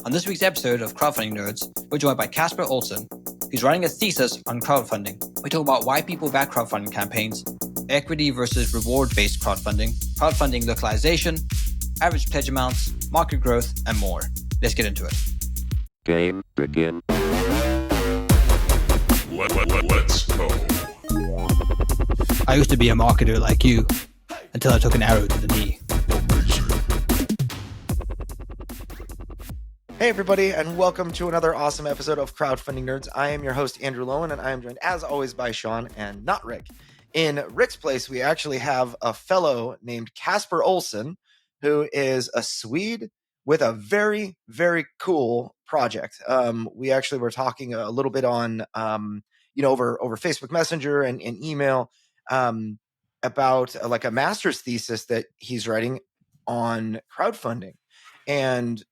On this week's episode of Crowdfunding Nerds, we're joined by Casper Ohlson, who's writing a thesis on crowdfunding. We talk about why people back crowdfunding campaigns, equity versus reward-based crowdfunding localization, average pledge amounts, market growth, and more. Let's get into it. Game begin. Let's go. I used to be a marketer like you until I took an arrow to the knee. Hey everybody, and welcome to another awesome episode of Crowdfunding Nerds. I am your host, Andrew Lowen, and I am joined, as always, by Sean and not Rick. In Rick's place, we actually have a fellow named Casper Ohlson, who is a Swede with a very, very cool project. We actually were talking a little bit on, over Facebook Messenger and email about like a master's thesis that he's writing on crowdfunding. And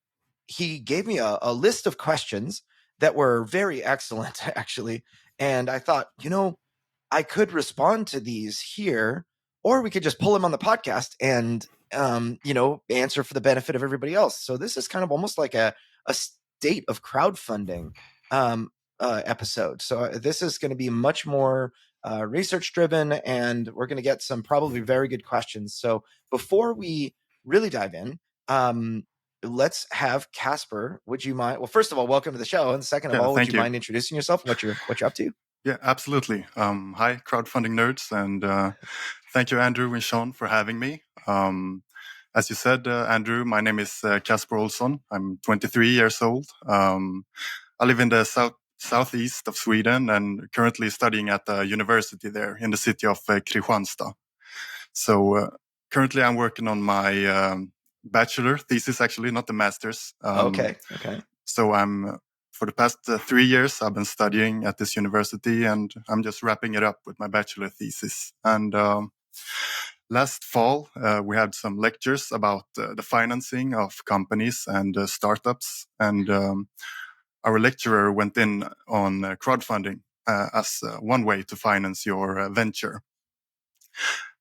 he gave me a list of questions that were very excellent, actually. And I thought, I could respond to these here, or we could just pull him on the podcast and, answer for the benefit of everybody else. So this is kind of almost like a state of crowdfunding episode. So this is going to be much more research driven, and we're going to get some probably very good questions. So before we really dive in, let's have Casper. Would you mind? Well, first of all, welcome to the show, and second of all, would you mind introducing yourself? What you're up to? Yeah, absolutely. Hi, Crowdfunding Nerds, and thank you, Andrew and Sean, for having me. As you said, Andrew, my name is Casper Ohlson. I'm 23 years old. I live in the southeast of Sweden and currently studying at the university there in the city of Kristianstad. So currently I'm working on my bachelor thesis, actually, not the master's. Okay. So for the past 3 years, I've been studying at this university, and I'm just wrapping it up with my bachelor thesis. And last fall, we had some lectures about the financing of companies and startups. And our lecturer went in on crowdfunding as one way to finance your venture.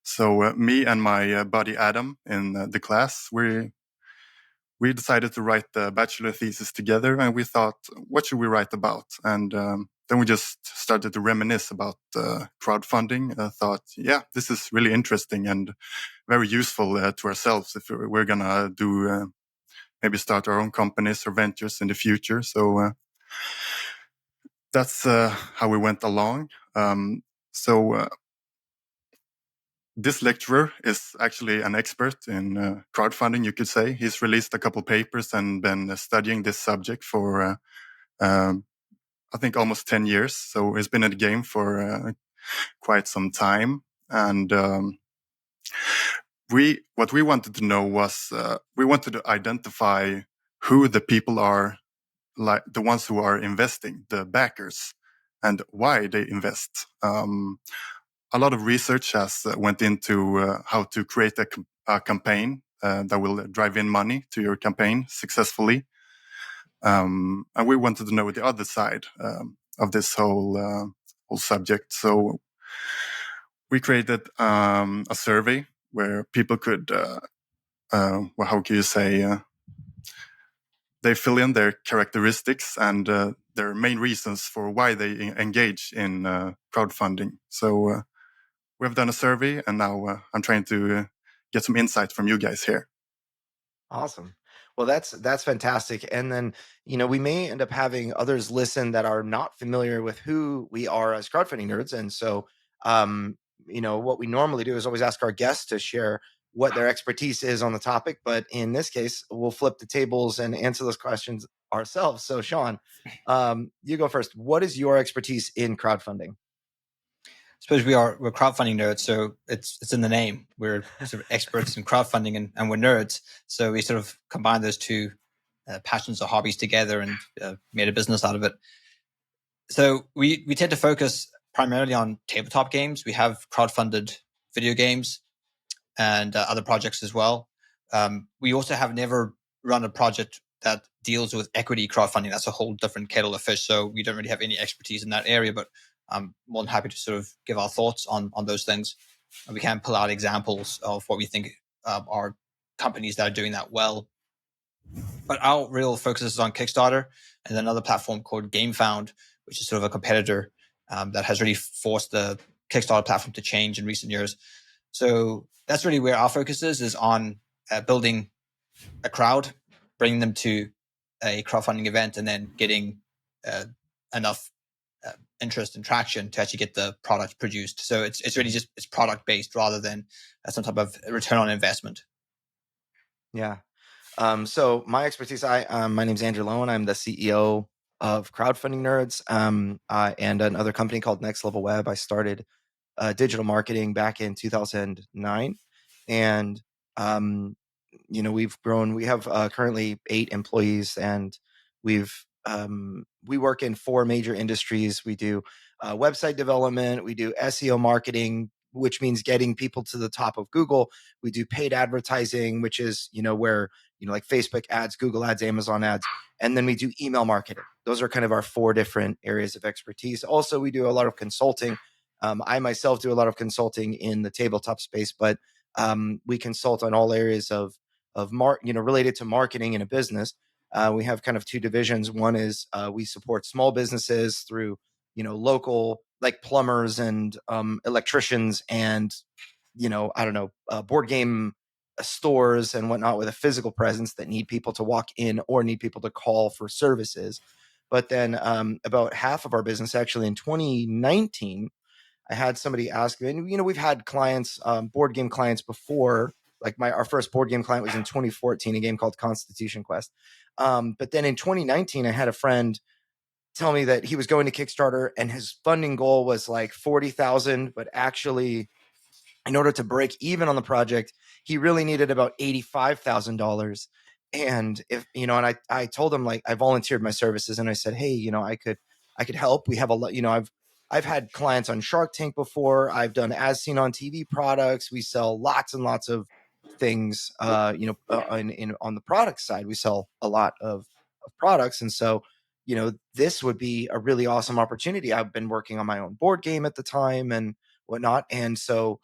So me and my buddy Adam in the class, we decided to write the bachelor thesis together, and we thought, what should we write about? And then we just started to reminisce about crowdfunding. I thought, yeah, this is really interesting and very useful to ourselves if we're going to do maybe start our own companies or ventures in the future. So that's how we went along. This lecturer is actually an expert in crowdfunding, you could say. He's released a couple papers and been studying this subject for, I think, almost 10 years. So he's been in the game for quite some time. And what we wanted to know was, we wanted to identify who the people are, like the ones who are investing, the backers, and why they invest. A lot of research has went into how to create a campaign that will drive in money to your campaign successfully. And we wanted to know the other side of this whole subject. So we created a survey where people could, how can you say, they fill in their characteristics and their main reasons for why they engage in crowdfunding. So we have done a survey, and now I'm trying to get some insight from you guys here. Awesome. Well, that's fantastic. And then, we may end up having others listen that are not familiar with who we are as crowdfunding nerds. And so, what we normally do is always ask our guests to share what their expertise is on the topic. But in this case, we'll flip the tables and answer those questions ourselves. So, Sean, you go first. What is your expertise in crowdfunding? I suppose we're crowdfunding nerds, so it's in the name. We're sort of experts in crowdfunding and we're nerds. So we sort of combine those two passions or hobbies together and made a business out of it. So we tend to focus primarily on tabletop games. We have crowdfunded video games and other projects as well. We also have never run a project that deals with equity crowdfunding. That's a whole different kettle of fish. So we don't really have any expertise in that area, but I'm more than happy to sort of give our thoughts on those things. And we can pull out examples of what we think are companies that are doing that well. But our real focus is on Kickstarter and another platform called GameFound, which is sort of a competitor that has really forced the Kickstarter platform to change in recent years. So that's really where our focus is on building a crowd, bringing them to a crowdfunding event, and then getting enough interest and traction to actually get the product produced. So it's really just it's product based rather than some type of return on investment. Yeah. So my expertise, my name's Andrew Lowen. I'm the CEO of Crowdfunding Nerds, and another company called Next Level Web. I started digital marketing back in 2009, and we've grown. We have currently 8 employees, and we work in 4 major industries. We do website development, we do SEO marketing, which means getting people to the top of Google. We do paid advertising, which is where like Facebook ads, Google ads, Amazon ads, and then we do email marketing. Those are kind of our 4 different areas of expertise. Also, we do a lot of consulting. I myself do a lot of consulting in the tabletop space, but we consult on all areas of related to marketing in a business. We have kind of 2 divisions. One is we support small businesses through local like plumbers and electricians and board game stores and whatnot with a physical presence that need people to walk in or need people to call for services. But then about half of our business, actually in 2019, I had somebody ask me, and we've had clients, board game clients before. Like our first board game client was in 2014, a game called Constitution Quest. But then in 2019, I had a friend tell me that he was going to Kickstarter and his funding goal was like 40,000, but actually, in order to break even on the project, he really needed about $85,000. And I told him, like, I volunteered my services and I said, hey, I could help. We have a lot, I've had clients on Shark Tank before. I've done as seen on TV products. We sell lots and lots of things. On the product side, we sell a lot of products. And so, this would be a really awesome opportunity. I've been working on my own board game at the time and whatnot. And so,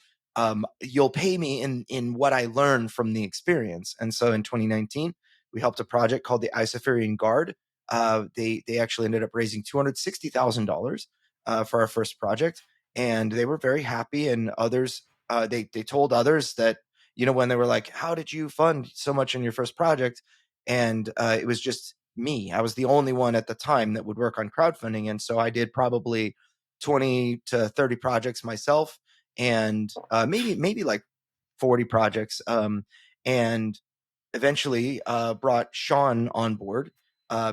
you'll pay me in what I learned from the experience. And so in 2019, we helped a project called the Isofarian Guard. They actually ended up raising $260,000 for our first project, and they were very happy. And others, they told others that when they were like, "How did you fund so much in your first project?" And it was just me. I was the only one at the time that would work on crowdfunding, and so I did probably 20 to 30 projects myself, and maybe like 40 projects. And eventually brought Sean on board.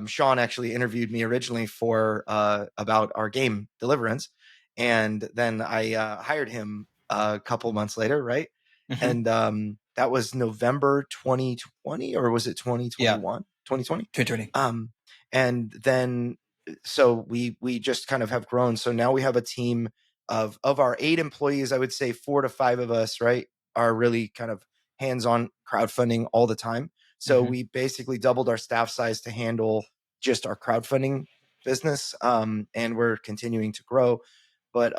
Sean actually interviewed me originally for about our game Deliverance, and then I hired him a couple months later, right? Mm-hmm. And that was November 2020, or was it 2021? 2020. 2020. And then so we just kind of have grown. So now we have a team of our 8 employees. I would say 4 to 5 of us, right, are really kind of hands-on crowdfunding all the time. So we basically doubled our staff size to handle just our crowdfunding business, and we're continuing to grow. But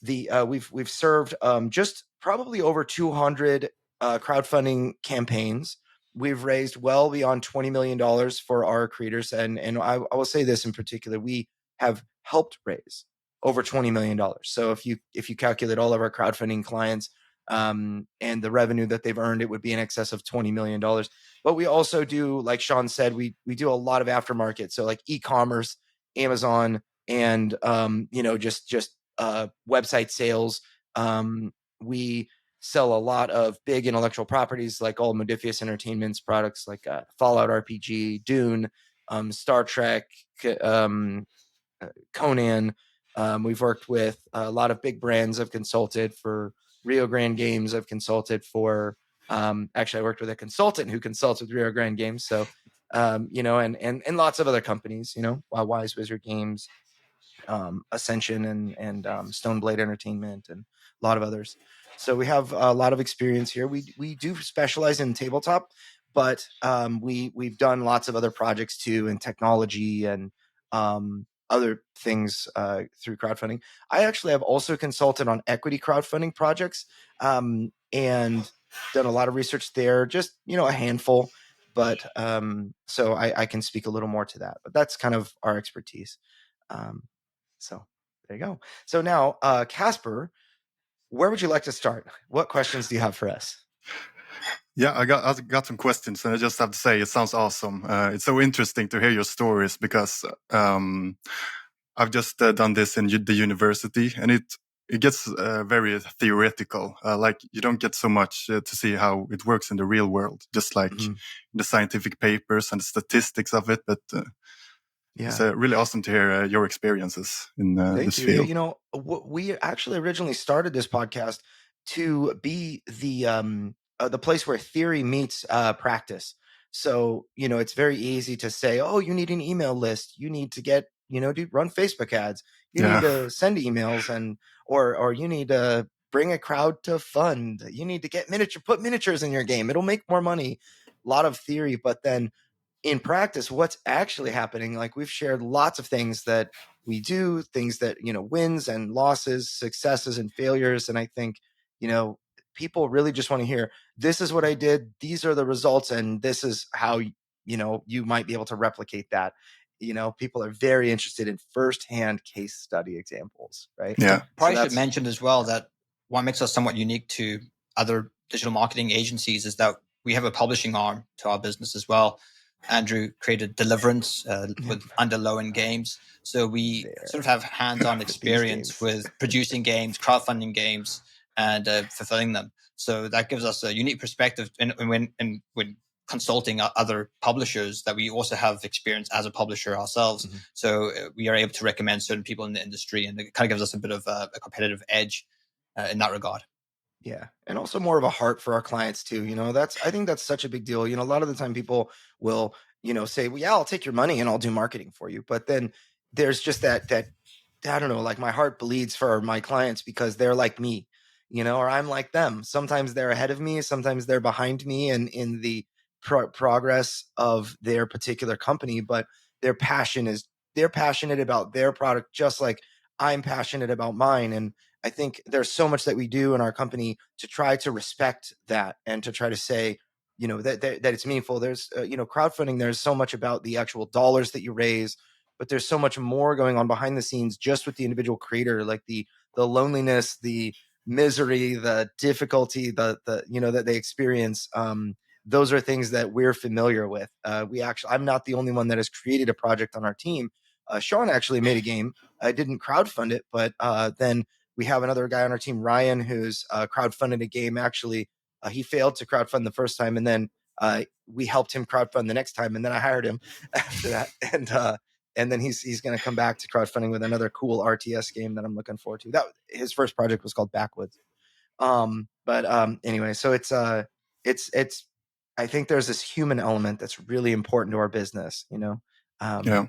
we've served just probably over 200 crowdfunding campaigns. We've raised well beyond $20 million for our creators, and I will say this in particular: we have helped raise over $20 million. So if you calculate all of our crowdfunding clients and the revenue that they've earned, it would be in excess of $20 million. But we also do, like Sean said, we do a lot of aftermarket, so like e-commerce, Amazon, and just website sales. We sell a lot of big intellectual properties, like all Modifius Entertainment's products, like Fallout RPG, Dune, Star Trek, Conan. We've worked with a lot of big brands. I've consulted for Rio Grande Games. I've consulted for actually, I worked with a consultant who consults with Rio Grande Games. So and lots of other companies, Wise Wizard Games, Ascension, and Stoneblade Entertainment, and a lot of others. So we have a lot of experience here. We do specialize in tabletop, but we've done lots of other projects too in technology and other things through crowdfunding. I actually have also consulted on equity crowdfunding projects and done a lot of research there, just a handful. but so I can speak a little more to that. But that's kind of our expertise. So there you go. So now, Casper, where would you like to start? What questions do you have for us? Yeah, I got some questions, and I just have to say it sounds awesome. It's so interesting to hear your stories because I've just done this in the university, and it gets very theoretical. Like you don't get so much to see how it works in the real world, just like the scientific papers and the statistics of it. But it's really awesome to hear your experiences in this field. You know, we actually originally started this podcast to be the place where theory meets practice. So, you know, it's very easy to say, oh, you need an email list. You need to get, you know, run Facebook ads. You need to send emails or you need to bring a crowd to fund. You need to put miniatures in your game. It'll make more money. A lot of theory, but then in practice, what's actually happening, like we've shared lots of things that we do, things that, you know, wins and losses, successes and failures. And I think, you know, people really just want to hear, this is what I did, these are the results, and this is how, you know, you might be able to replicate that. You know, people are very interested in firsthand case study examples, right? Yeah. Probably should mention as well that what makes us somewhat unique to other digital marketing agencies is that we have a publishing arm to our business as well. Andrew created Deliverance with Under Low End Games. So we sort of have hands-on experience with producing games, crowdfunding games, and fulfilling them. So that gives us a unique perspective when consulting other publishers, that we also have experience as a publisher ourselves. So we are able to recommend certain people in the industry, and it kind of gives us a bit of a competitive edge in that regard. Yeah. And also more of a heart for our clients too. You know, I think that's such a big deal. You know, a lot of the time people will, you know, say, well, yeah, I'll take your money and I'll do marketing for you. But then there's just that, I don't know, like my heart bleeds for my clients because they're like me, you know, or I'm like them. Sometimes they're ahead of me. Sometimes they're behind me and in the progress of their particular company, but they're passionate about their product, just like I'm passionate about mine. And I think there's so much that we do in our company to try to respect that and to try to say, you know, that it's meaningful. There's, you know, crowdfunding, there's so much about the actual dollars that you raise, but there's so much more going on behind the scenes just with the individual creator, like the loneliness, the misery, the difficulty, the you know, that they experience. Those are things that we're familiar with. I'm not the only one that has created a project on our team. Sean actually made a game. I didn't crowdfund it, but then we have another guy on our team, Ryan, who's crowdfunded a game. Actually, he failed to crowdfund the first time, and then we helped him crowdfund the next time, and then I hired him after that. And then he's going to come back to crowdfunding with another cool RTS game that I'm looking forward to. That his first project was called Backwoods. Anyway, so it's I think there's this human element that's really important to our business, you know? Yeah.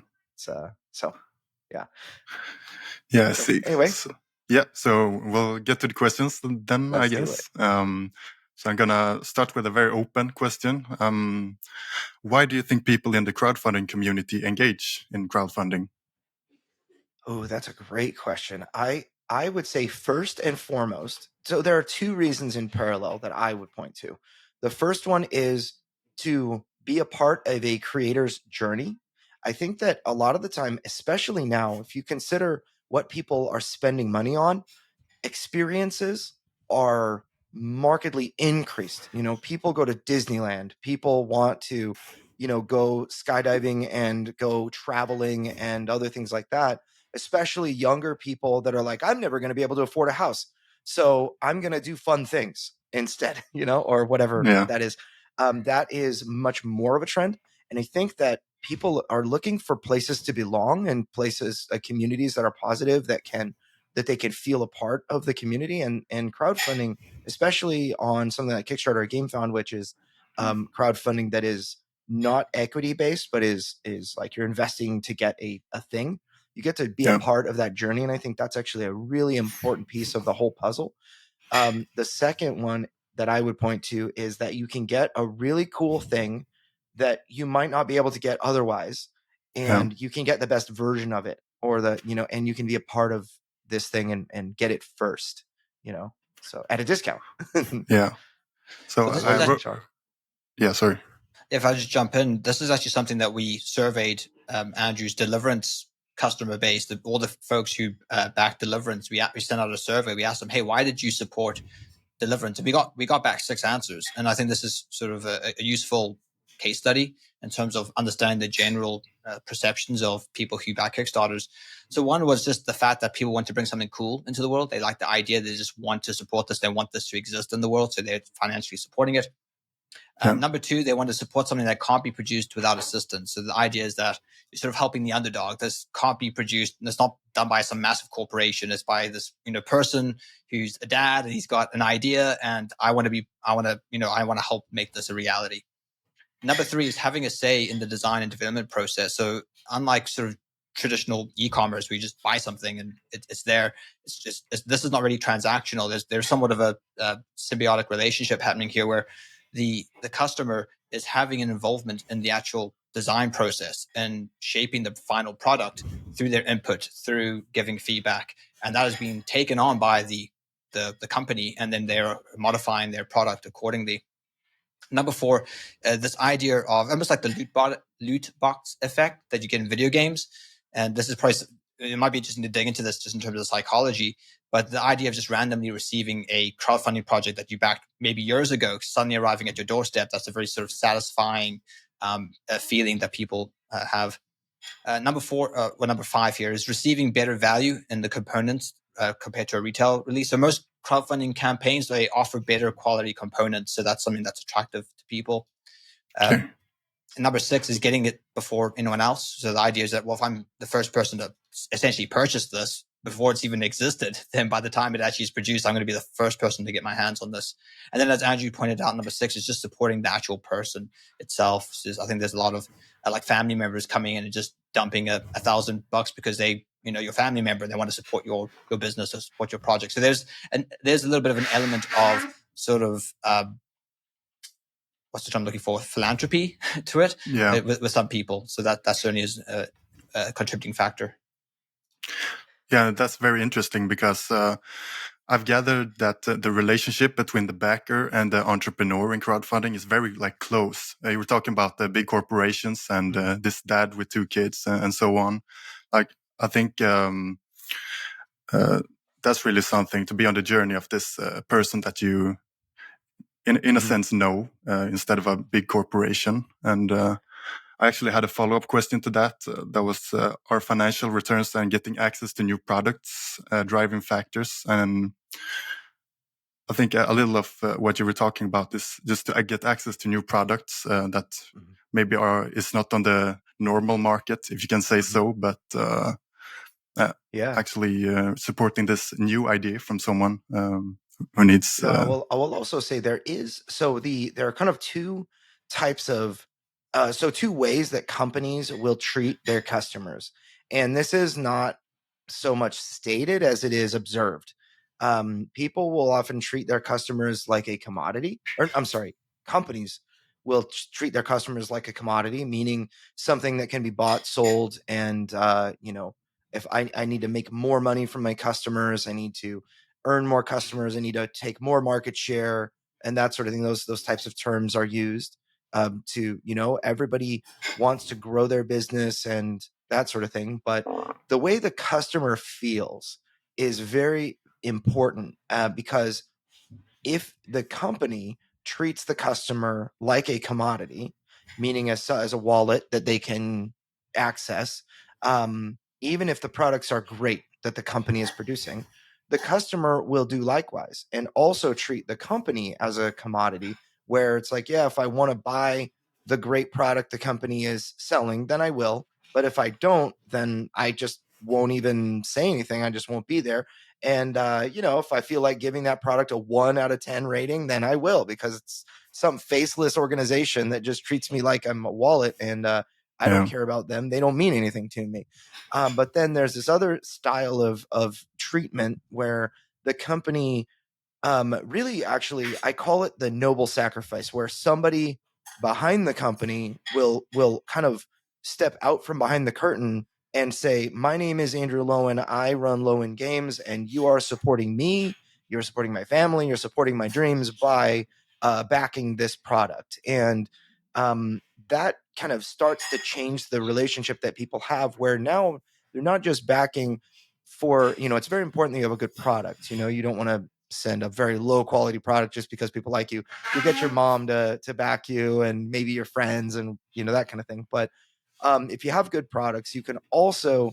Yeah, I see. Anyway. So we'll get to the questions then, I guess. So I'm going to start with a very open question. Why do you think people in the crowdfunding community engage in crowdfunding? Oh, that's a great question. I would say first and foremost, so there are two reasons in parallel that I would point to. The first one is to be a part of a creator's journey. I think that a lot of the time, especially now, if you consider what people are spending money on, experiences are markedly increased. You know, people go to Disneyland, people want to, you know, go skydiving and go traveling and other things like that, especially younger people that are like, I'm never going to be able to afford a house, so I'm going to do fun things instead, you know, or whatever that is. That is much more of a trend. And I think that people are looking for places to belong and places, communities that are positive, that they can feel a part of the community, and crowdfunding, especially on something like Kickstarter or GameFound, which is crowdfunding that is not equity based, but is like you're investing to get a thing. You get to be a part of that journey. And I think that's actually a really important piece of the whole puzzle. The second one that I would point to is that you can get a really cool thing that you might not be able to get otherwise. And you can get the best version of it, or and you can be a part of this thing and get it first, you know, so at a discount. So sorry. If I just jump in, this is actually something that we surveyed Andrew's Deliverance customer base, all the folks who backed Deliverance. We sent out a survey. We asked them, hey, why did you support Deliverance? And we got back 6 answers. And I think this is sort of a useful case study in terms of understanding the general perceptions of people who back Kickstarters. So one was just the fact that people want to bring something cool into the world. They like the idea. They just want to support this. They want this to exist in the world. So they're financially supporting it. Number two, they want to support something that can't be produced without assistance. So the idea is that you're sort of helping the underdog. This can't be produced, and it's not done by some massive corporation. It's by this, person who's a dad, and he's got an idea, and I want to help make this a reality. Number three is having a say in the design and development process. So unlike sort of traditional e-commerce, where you just buy something and it's there, this is not really transactional. There's somewhat of a symbiotic relationship happening here, where the customer is having an involvement in the actual design process and shaping the final product through their input, through giving feedback, and that is being taken on by the company, and then they're modifying their product accordingly. Number four, this idea of almost like the loot box effect that you get in video games. And this is probably, it might be interesting to dig into this just in terms of psychology, but the idea of just randomly receiving a crowdfunding project that you backed maybe years ago, suddenly arriving at your doorstep, that's a very sort of satisfying feeling that people have. Number five here is receiving better value in the components compared to a retail release. So most crowdfunding campaigns, they offer better quality components. So that's something that's attractive to people. Sure. Number six is getting it before anyone else. So the idea is that, well, if I'm the first person to essentially purchase this before it's even existed, then by the time it actually is produced, I'm going to be the first person to get my hands on this. And then, as Andrew pointed out, number six is just supporting the actual person itself. So I think there's a lot of like family members coming in and just dumping $1,000 because they, your family member, and they want to support your business or support your project. So there's a little bit of an element of sort of what's the term I'm looking for? Philanthropy to it, with some people. So that certainly is a contributing factor. Yeah, that's very interesting because I've gathered that the relationship between the backer and the entrepreneur in crowdfunding is very close. You were talking about the big corporations and this dad with 2 kids and so on. I think that's really something to be on the journey of this person that you, in a sense, know instead of a big corporation. And I actually had a follow-up question to that. That was are financial returns and getting access to new products driving factors? And I think a little of what you were talking about is just to get access to new products that maybe is not on the normal market, if you can say so, but actually supporting this new idea from someone who needs. I will also say there are kind of two types of. Two ways that companies will treat their customers. And this is not so much stated as it is observed. People will often treat their customers like a commodity, companies will treat their customers like a commodity, meaning something that can be bought, sold, and, if I need to make more money from my customers, I need to earn more customers, I need to take more market share, and that sort of thing. Those types of terms are used. Everybody wants to grow their business and that sort of thing. But the way the customer feels is very important because if the company treats the customer like a commodity, meaning as a wallet that they can access, even if the products are great that the company is producing, the customer will do likewise and also treat the company as a commodity, where it's like, yeah, if I want to buy the great product the company is selling, then I will. But if I don't, then I just won't even say anything. I just won't be there. And, if I feel like giving that product a 1 out of 10 rating, then I will, because it's some faceless organization that just treats me like I'm a wallet, and I don't care about them. They don't mean anything to me. But then there's this other style of treatment where the company really, actually, I call it the noble sacrifice, where somebody behind the company will kind of step out from behind the curtain and say, my name is Andrew Lowen, I run Lowen Games, and you are supporting me, you're supporting my family, you're supporting my dreams by backing this product. And that kind of starts to change the relationship that people have, where now they're not just backing for, it's very important that you have a good product. You don't want to send a very low quality product just because people like you. You'll get your mom to back you, and maybe your friends, and that kind of thing. But if you have good products, you can also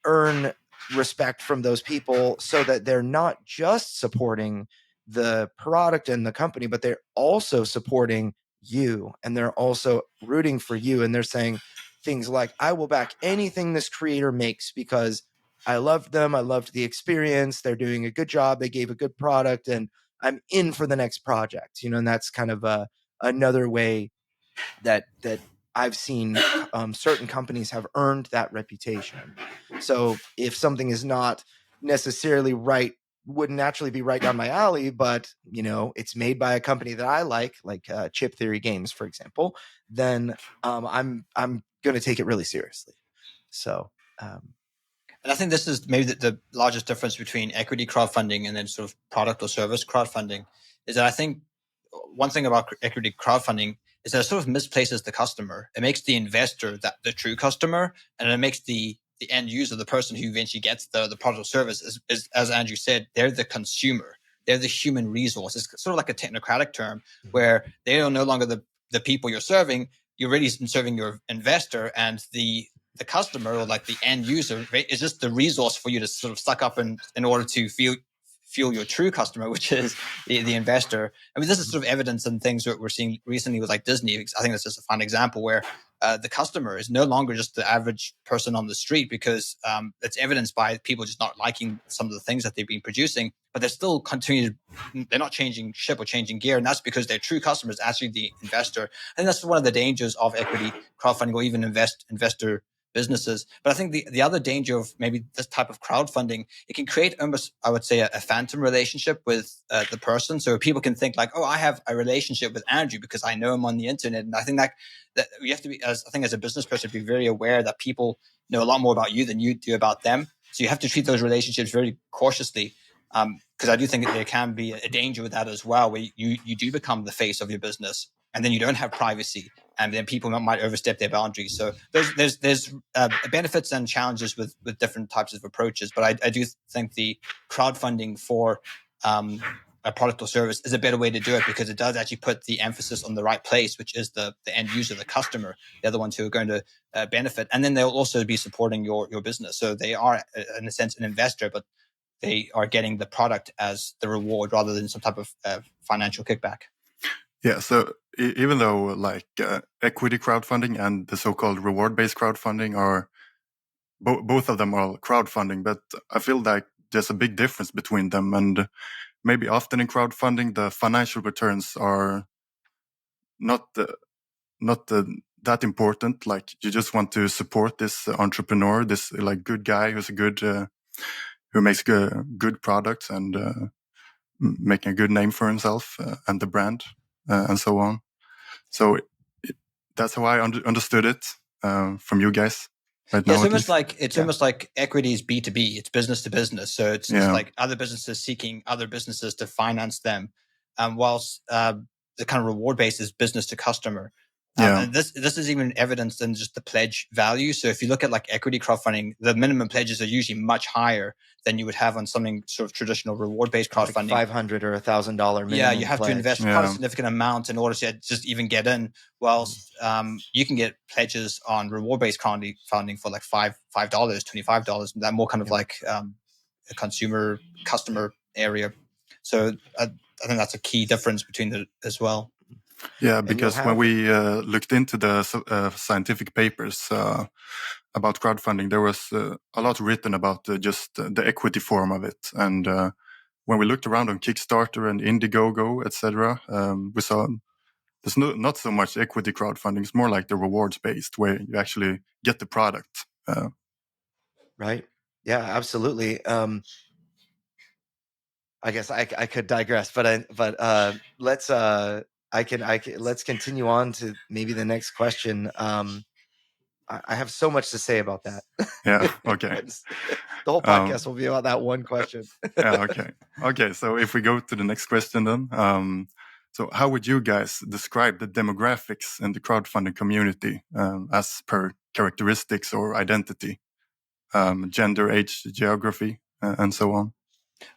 earn respect from those people, so that they're not just supporting the product and the company, but they're also supporting you, and they're also rooting for you, and they're saying things like, I will back anything this creator makes because I loved them, I loved the experience, they're doing a good job, they gave a good product, and I'm in for the next project. And that's kind of another way that I've seen certain companies have earned that reputation. So if something is not necessarily right, wouldn't naturally be right down my alley, but it's made by a company that I like Chip Theory Games, for example, then I'm going to take it really seriously. So and I think this is maybe the largest difference between equity crowdfunding and then sort of product or service crowdfunding, is that I think one thing about equity crowdfunding is that it sort of misplaces the customer. It makes the investor the true customer, and it makes the end user, the person who eventually gets the product or service, is, as Andrew said, they're the consumer. They're the human resource. It's sort of like a technocratic term where they are no longer the people you're serving. You're really serving your investor, and the customer, or like the end user, is just the resource for you to sort of suck up in order to fuel your true customer, which is the investor. I mean, this is sort of evidence in things that we're seeing recently with like Disney. I think that's just a fun example where the customer is no longer just the average person on the street, because it's evidenced by people just not liking some of the things that they've been producing, but they're still they're not changing ship or changing gear. And that's because their true customer is actually the investor. And that's one of the dangers of equity crowdfunding, or even investor businesses. But I think the other danger of maybe this type of crowdfunding, it can create almost, I would say, a phantom relationship with the person. So people can think like, oh, I have a relationship with Andrew because I know him on the internet. And I think that you have to be, as a business person, be very aware that people know a lot more about you than you do about them. So you have to treat those relationships very cautiously. Because I do think that there can be a danger with that as well, where you do become the face of your business, and then you don't have privacy, and then people might overstep their boundaries. So there's benefits and challenges with different types of approaches. But I do think the crowdfunding for a product or service is a better way to do it, because it does actually put the emphasis on the right place, which is the end user, the customer. They're the ones who are going to benefit, and then they'll also be supporting your business. So they are, in a sense, an investor, but they are getting the product as the reward rather than some type of financial kickback. Yeah, so even though like equity crowdfunding and the so-called reward-based crowdfunding are both of them are crowdfunding, but I feel like there's a big difference between them. And maybe often in crowdfunding, the financial returns are not that important. Like you just want to support this entrepreneur, this like good guy who's a good who makes good products and making a good name for himself and the brand and so on. So that's how I understood it from you guys. Right Yeah, now, it's almost like equity is B2B. It's business to business. So it's like other businesses seeking other businesses to finance them, whilst the kind of reward base is business to customer. And this is even evidenced in just the pledge value. So if you look at like equity crowdfunding, the minimum pledges are usually much higher than you would have on something sort of traditional reward-based crowdfunding. Like $500 or $1,000 minimum. Yeah, you have pledge. to invest quite a significant amount in order to just even get in. Whilst you can get pledges on reward-based crowdfunding for like $5, $25. That more kind of like a customer area. So I think that's a key difference between the as well. Yeah, because when we looked into the scientific papers about crowdfunding, there was a lot written about just the equity form of it. And when we looked around on Kickstarter and Indiegogo, etc., we saw there's not so much equity crowdfunding. It's more like the rewards based, where you actually get the product. Right. Yeah, absolutely. I guess I could digress, but let's let's continue on to maybe the next question. I have so much to say about that. Yeah. Okay. The whole podcast will be about that one question. Yeah. Okay. Okay. So if we go to the next question then, So how would you guys describe the demographics in the crowdfunding community as per characteristics or identity, gender, age, geography, and so on?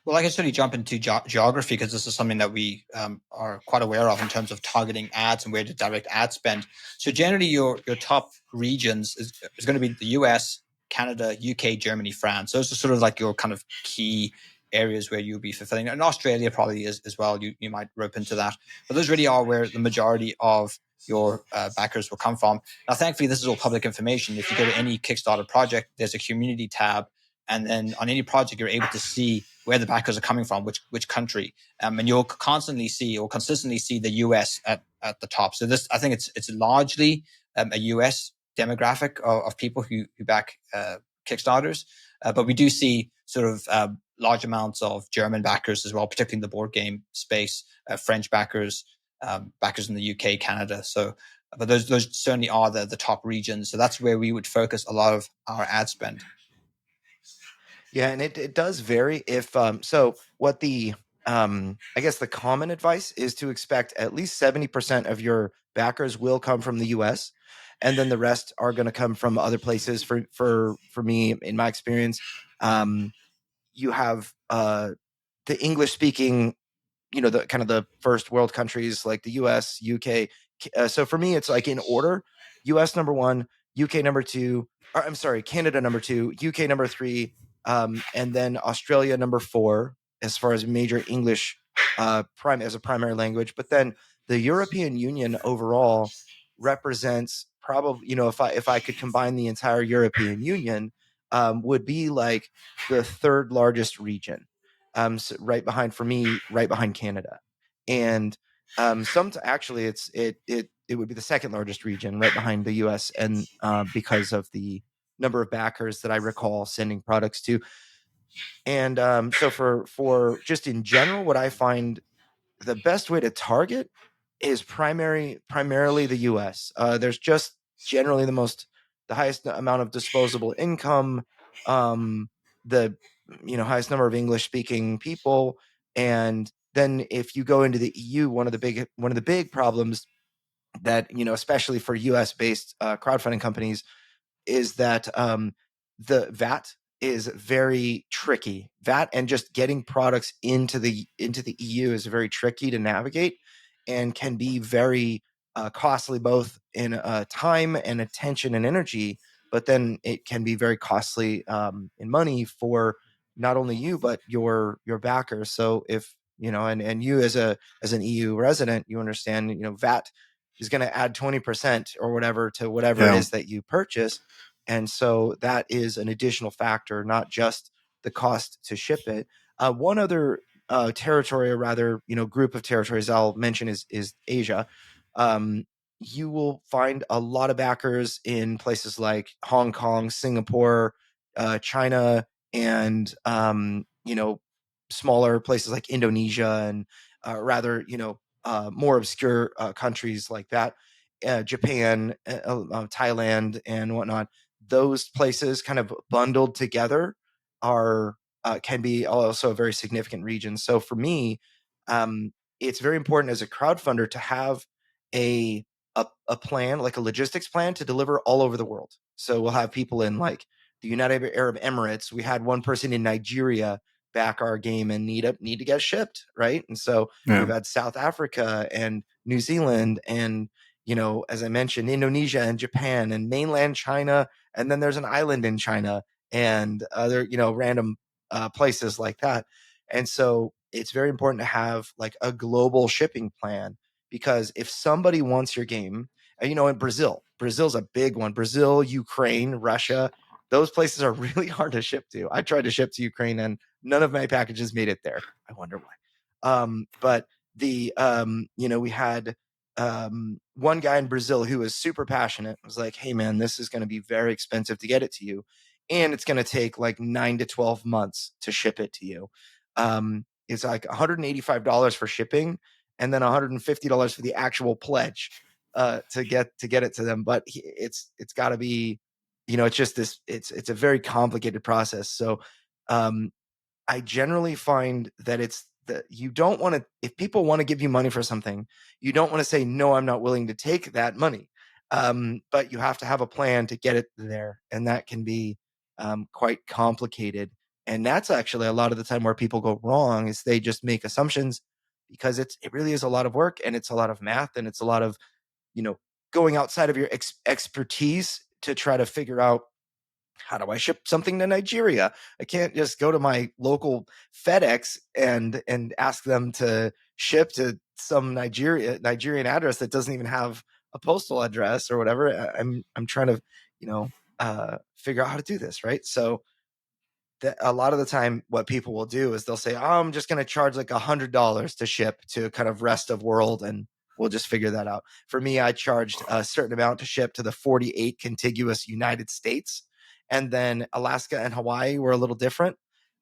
Well, I can certainly jump into geography because this is something that we are quite aware of in terms of targeting ads and where to direct ad spend. So generally, your top regions is going to be the US, Canada, UK, Germany, France. Those are sort of like your kind of key areas where you'll be fulfilling. And Australia probably is as well. You might rope into that. But those really are where the majority of your backers will come from. Now, thankfully, this is all public information. If you go to any Kickstarter project, there's a community tab. And then on any project, you're able to see where the backers are coming from, which country, and you'll constantly see or consistently see the US at the top. So this, I think, it's largely a US demographic of people who back Kickstarters, but we do see sort of large amounts of German backers as well, particularly in the board game space, French backers, backers in the UK, Canada. So, but those certainly are the top regions. So that's where we would focus a lot of our ad spend. Yeah, and it does vary if so what the I guess the common advice is to expect at least 70% of your backers will come from the US, and then the rest are going to come from other places. For me, in my experience, you have the English speaking, the kind of the first world countries like the US, UK. So for me, it's like in order: US number 1, UK number 2, or I'm sorry, Canada number 2, UK number 3, and then Australia number 4 as far as major English as a primary language. But then the European Union overall represents probably, if I could combine the entire European Union, would be like the third largest region. So right behind, for me, right behind Canada, and actually it would be the second largest region, right behind the U.S. and because of the number of backers that I recall sending products to, and so for just in general, what I find the best way to target is primarily the U.S. There's just generally the highest amount of disposable income, the highest number of English speaking people, and then if you go into the EU, one of the big problems that especially for U.S. based crowdfunding companies is that the VAT is very tricky. VAT and just getting products into the EU is very tricky to navigate and can be very costly, both in time and attention and energy. But then it can be very costly in money for not only you but your backers. So if and you as an EU resident, you understand VAT is going to add 20% or whatever to whatever it is that you purchase. And so that is an additional factor, not just the cost to ship it. One other territory, or rather, group of territories I'll mention is Asia. You will find a lot of backers in places like Hong Kong, Singapore, China, and smaller places like Indonesia and more obscure countries like that, Japan, Thailand, and whatnot. Those places kind of bundled together are can be also a very significant region. So for me, it's very important as a crowdfunder to have a plan, like a logistics plan, to deliver all over the world. So we'll have people in like the United Arab Emirates. We had one person in Nigeria back our game and need to get shipped, right? And so we've had South Africa and New Zealand and as I mentioned, Indonesia and Japan and mainland China, and then there's an island in China and other random places like that. And so it's very important to have like a global shipping plan, because if somebody wants your game, in Brazil's a big one. Brazil, Ukraine, Russia, those places are really hard to ship to. I tried to ship to Ukraine and none of my packages made it there. I wonder why. But the we had one guy in Brazil who was super passionate. Was like, hey man, this is going to be very expensive to get it to you, and it's going to take like 9 to 12 months to ship it to you. It's like $185 for shipping, and then $150 for the actual pledge to get it to them. But it's got to be, it's just this. It's a very complicated process. So I generally find that it's you don't want to, if people want to give you money for something, you don't want to say, no, I'm not willing to take that money. But you have to have a plan to get it there. And that can be quite complicated. And that's actually a lot of the time where people go wrong, is they just make assumptions, because it really is a lot of work, and it's a lot of math, and it's a lot of, going outside of your expertise to try to figure out, how do I ship something to Nigeria? I can't just go to my local FedEx and ask them to ship to some Nigerian address that doesn't even have a postal address or whatever. I'm trying to, figure out how to do this, right? So a lot of the time, what people will do is they'll say, "Oh, I'm just going to charge like $100 to ship to kind of rest of world, and we'll just figure that out." For me, I charged a certain amount to ship to the 48 contiguous United States, and then Alaska and Hawaii were a little different.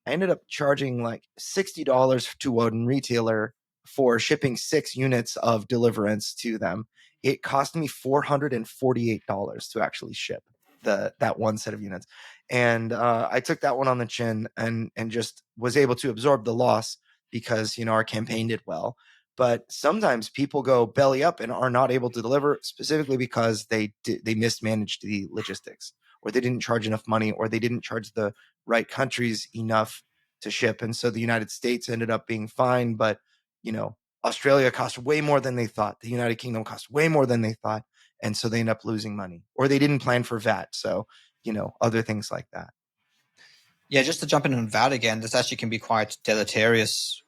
I ended up charging like $60 to one retailer for shipping 6 units of deliverance to them. It cost me $448 to actually ship that one set of units. And I took that one on the chin, and just was able to absorb the loss, because our campaign did well. But sometimes people go belly up and are not able to deliver, specifically because they mismanaged the logistics, or they didn't charge enough money, or they didn't charge the right countries enough to ship. And so the United States ended up being fine, but Australia cost way more than they thought. The United Kingdom cost way more than they thought, and so they end up losing money, or they didn't plan for VAT. So other things like that. Yeah, just to jump in on VAT again, this actually can be quite deleterious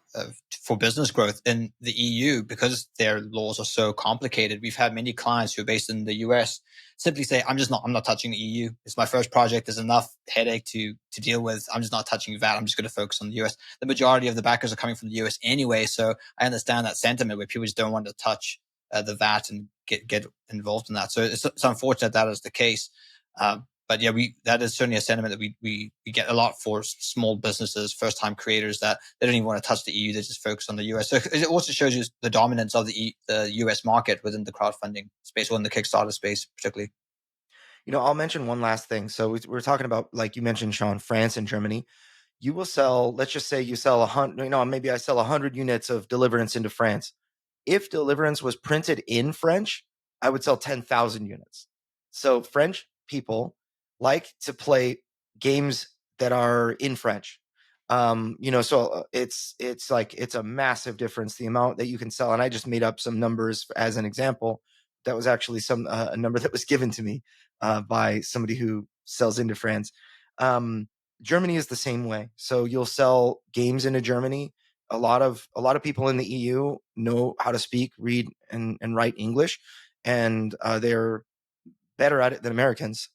for business growth in the EU, because their laws are so complicated. We've had many clients who are based in the US simply say, I'm not touching the EU. It's my first project. There's enough headache to deal with. I'm just not touching VAT. I'm just going to focus on the US. The majority of the backers are coming from the US anyway. So I understand that sentiment where people just don't want to touch the VAT and get involved in that. So it's unfortunate that is the case. But yeah, that is certainly a sentiment that we get a lot for small businesses, first time creators, that they don't even want to touch the EU. They just focus on the US. So it also shows you the dominance of the US market within the crowdfunding space, or in the Kickstarter space, particularly. I'll mention one last thing. So we're talking about, like you mentioned, Sean, France and Germany. You will sell, let's just say you sell 100, maybe I sell 100 units of Deliverance into France. If Deliverance was printed in French, I would sell 10,000 units. So French people like to play games that are in French. So it's a massive difference, the amount that you can sell. And I just made up some numbers as an example. That was actually a number that was given to me by somebody who sells into France. Germany is the same way. So you'll sell games into Germany. A lot of people in the EU know how to speak, read, and write English, and they're better at it than Americans,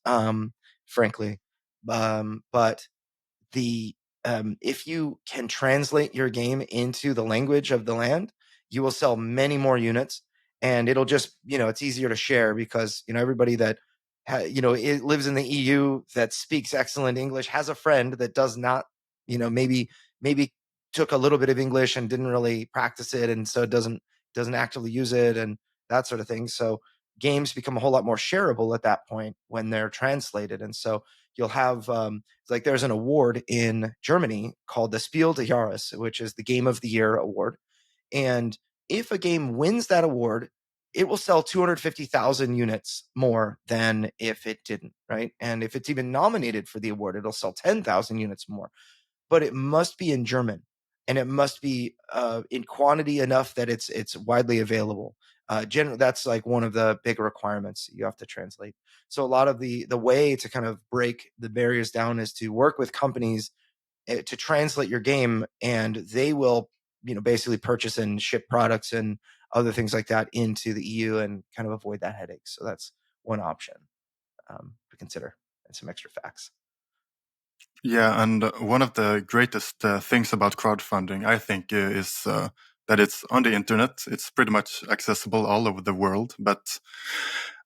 frankly. But if you can translate your game into the language of the land, you will sell many more units, and it'll just, it's easier to share, because everybody that it lives in the EU that speaks excellent English has a friend that does not, maybe took a little bit of English and didn't really practice it, and so doesn't actively use it, and that sort of thing. So games become a whole lot more shareable at that point when they're translated. And so you'll have like there's an award in Germany called the Spiel des Jahres, which is the Game of the Year award. And if a game wins that award, it will sell 250,000 units more than if it didn't, right? And if it's even nominated for the award, it'll sell 10,000 units more. But it must be in German, and it must be in quantity enough that it's widely available. That's like one of the big requirements you have to translate. So a lot of the way to kind of break the barriers down is to work with companies to translate your game, and they will basically purchase and ship products and other things like that into the EU, and kind of avoid that headache. So that's one option to consider, and some extra facts. Yeah, and one of the greatest things about crowdfunding, I think, is that it's on the internet. It's pretty much accessible all over the world. But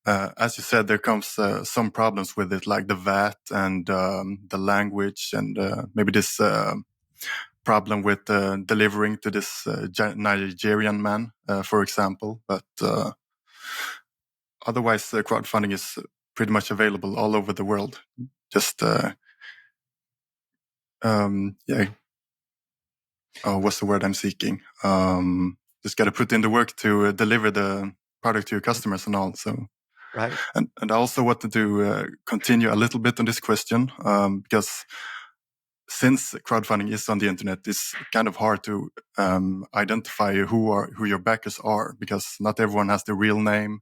as you said, there comes some problems with it, like the VAT and the language, and maybe this problem with delivering to this Nigerian man, for example. But otherwise, crowdfunding is pretty much available all over the world. Just yeah. what's the word I'm seeking? Just got to put in the work to deliver the product to your customers and all. So, right. And I also wanted to continue a little bit on this question because since crowdfunding is on the internet, it's kind of hard to identify who your backers are, because not everyone has the real name.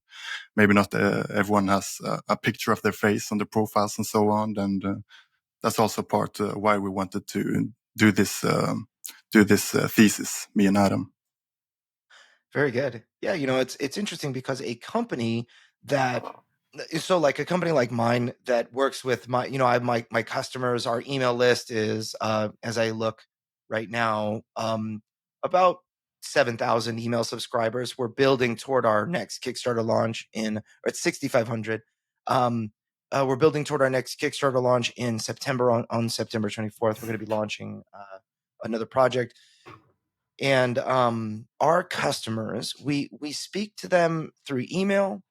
Maybe not everyone has a picture of their face on their profiles and so on. And that's also part why we wanted to do this thesis, me and Adam. Very good. Yeah, it's interesting because a company that so like a company like mine that works with my, I have my customers, our email list is as I look right now, about 7,000 email subscribers. We're building toward our next Kickstarter launch or it's 6,500. We're building toward our next Kickstarter launch in September. On September 24th, we're going to be launching another project. And our customers, we speak to them through email,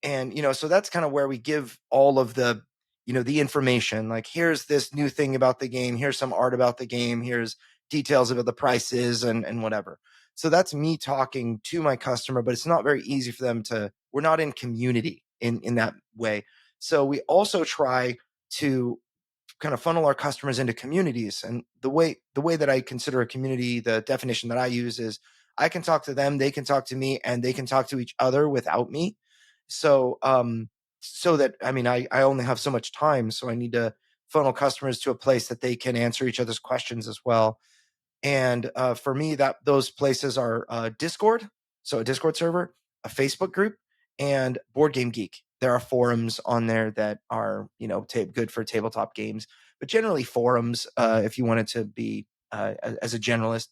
and so that's kind of where we give all of the the information, like here's this new thing about the game, here's some art about the game, here's details about the prices and whatever. So that's me talking to my customer, but it's not very easy for them we're not in community in that way. So we also try to kind of funnel our customers into communities. And the way that I consider a community, the definition that I use is I can talk to them, they can talk to me, and they can talk to each other without me. So so that I only have so much time, so I need to funnel customers to a place that they can answer each other's questions as well. And for me, that those places are Discord, so a Discord server, a Facebook group, and Board Game Geek. There are forums on there that are good for tabletop games, but generally forums, if you wanted to be as a generalist,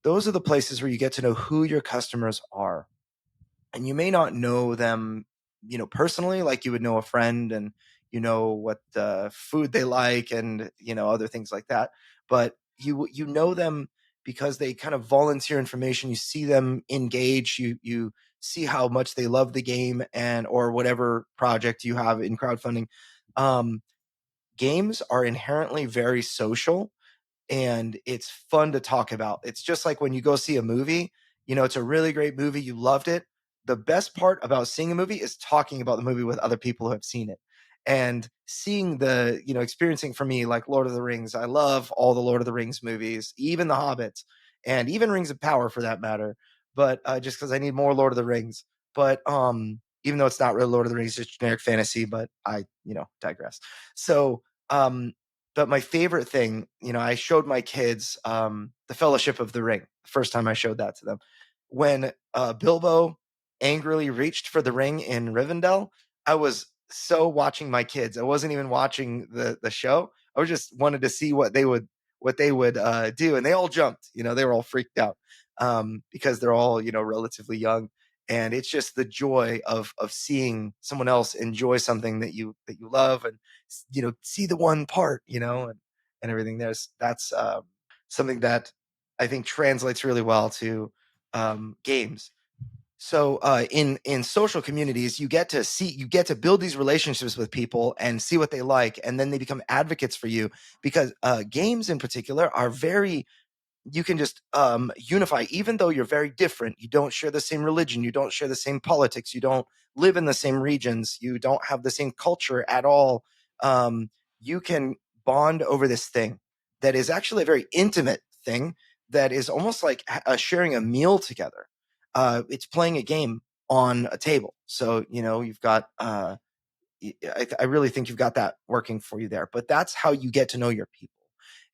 those are the places where you get to know who your customers are. And you may not know them personally, like you would know a friend, and what food they like, and other things like that, but you know them because they kind of volunteer information. You see them engage, you see how much they love the game and or whatever project you have in crowdfunding. Games are inherently very social, and it's fun to talk about. It's just like when you go see a movie, it's a really great movie, you loved it. The best part about seeing a movie is talking about the movie with other people who have seen it, and seeing experiencing. For me, like Lord of the Rings, I love all the Lord of the Rings movies, even the Hobbits, and even Rings of Power for that matter. But just because I need more Lord of the Rings. But even though it's not really Lord of the Rings, it's generic fantasy, but I digress. So but my favorite thing, I showed my kids the Fellowship of the Ring the first time I showed that to them. When Bilbo angrily reached for the ring in Rivendell, I was so watching my kids. I wasn't even watching the show. I was just wanted to see what they would do, and they all jumped. They were all freaked out because they're all relatively young, and it's just the joy of seeing someone else enjoy something that you love, and see the one part, and everything. That's something that I think translates really well to games. So in social communities, you get to build these relationships with people and see what they like, and then they become advocates for you, because games in particular are very, you can just unify. Even though you're very different, you don't share the same religion, you don't share the same politics, you don't live in the same regions, you don't have the same culture at all. You can bond over this thing that is actually a very intimate thing, that is almost like sharing a meal together. It's playing a game on a table. So you've got I really think you've got that working for you there. But that's how you get to know your people.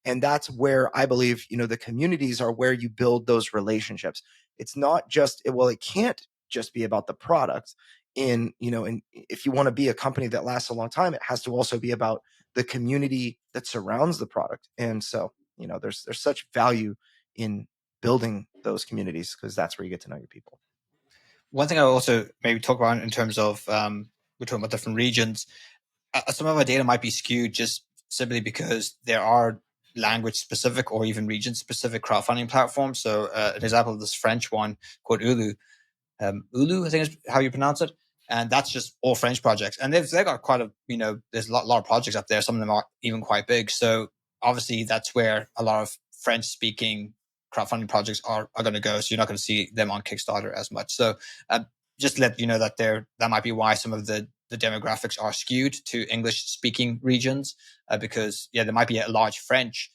And that's where I believe, the communities are where you build those relationships. It's not just, it can't just be about the product. And if you want to be a company that lasts a long time, it has to also be about the community that surrounds the product. And so, there's such value in building those communities, because that's where you get to know your people. One thing I also maybe talk about in terms of we're talking about different regions. Some of our data might be skewed just simply because there are language specific or even region specific crowdfunding platforms. So an example of this French one called Ulu, Ulu, I think is how you pronounce it. And that's just all French projects. And they've got quite a, there's a lot of projects up there. Some of them are even quite big. So obviously that's where a lot of French speaking crowdfunding projects are going to go. So you're not going to see them on Kickstarter as much. So just to let you know that that might be why some of the demographics are skewed to English speaking regions, because there might be a large French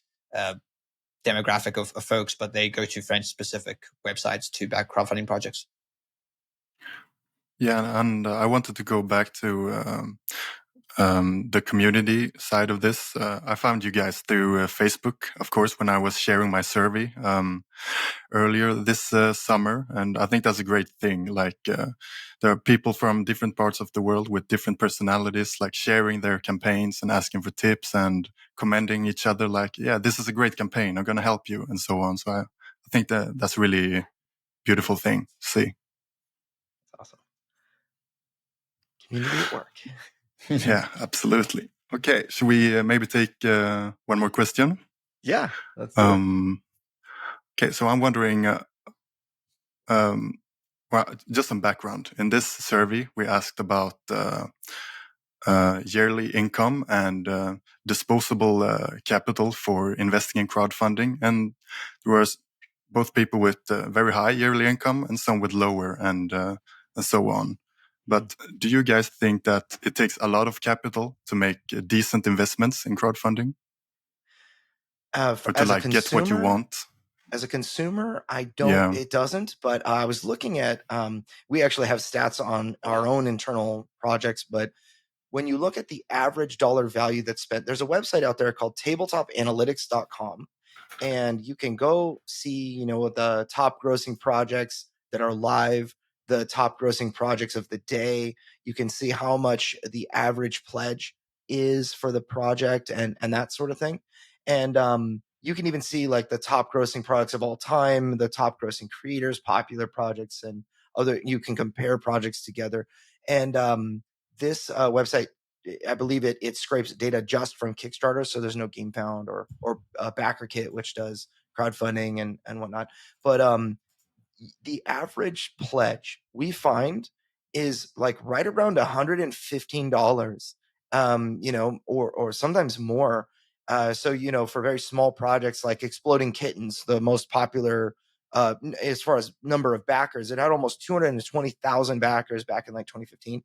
demographic of folks, but they go to French specific websites to back crowdfunding projects. Yeah, and I wanted to go back to the community side of this. I found you guys through Facebook, of course, when I was sharing my survey earlier this summer, and I think that's a great thing. Like there are people from different parts of the world with different personalities, like sharing their campaigns and asking for tips and commending each other. Like, yeah, this is a great campaign. I'm going to help you, and so on. So I think that's really a beautiful thing to see. Awesome. Community at work. Yeah, absolutely. Okay, should we maybe take one more question? Yeah, let's do it. Okay, so I'm wondering, well, just some background. In this survey, we asked about yearly income and disposable capital for investing in crowdfunding, and there was both people with very high yearly income and some with lower, and so on. But do you guys think that it takes a lot of capital to make decent investments in crowdfunding? Or to like get what you want? As a consumer, I don't, it doesn't, but I was looking at, we actually have stats on our own internal projects, but when you look at the average dollar value that's spent, there's a website out there called tabletopanalytics.com, and you can go see, the top grossing projects that are live, the top grossing projects of the day. You can see how much the average pledge is for the project and that sort of thing. And you can even see like the top grossing products of all time, the top grossing creators, popular projects, and other. You can compare projects together. And this website, I believe it scrapes data just from Kickstarter, so there's no GameFound or BackerKit, which does crowdfunding and whatnot. But the average pledge we find is like right around $115, or sometimes more. So for very small projects like Exploding Kittens, the most popular as far as number of backers, it had almost 220,000 backers back in like 2015.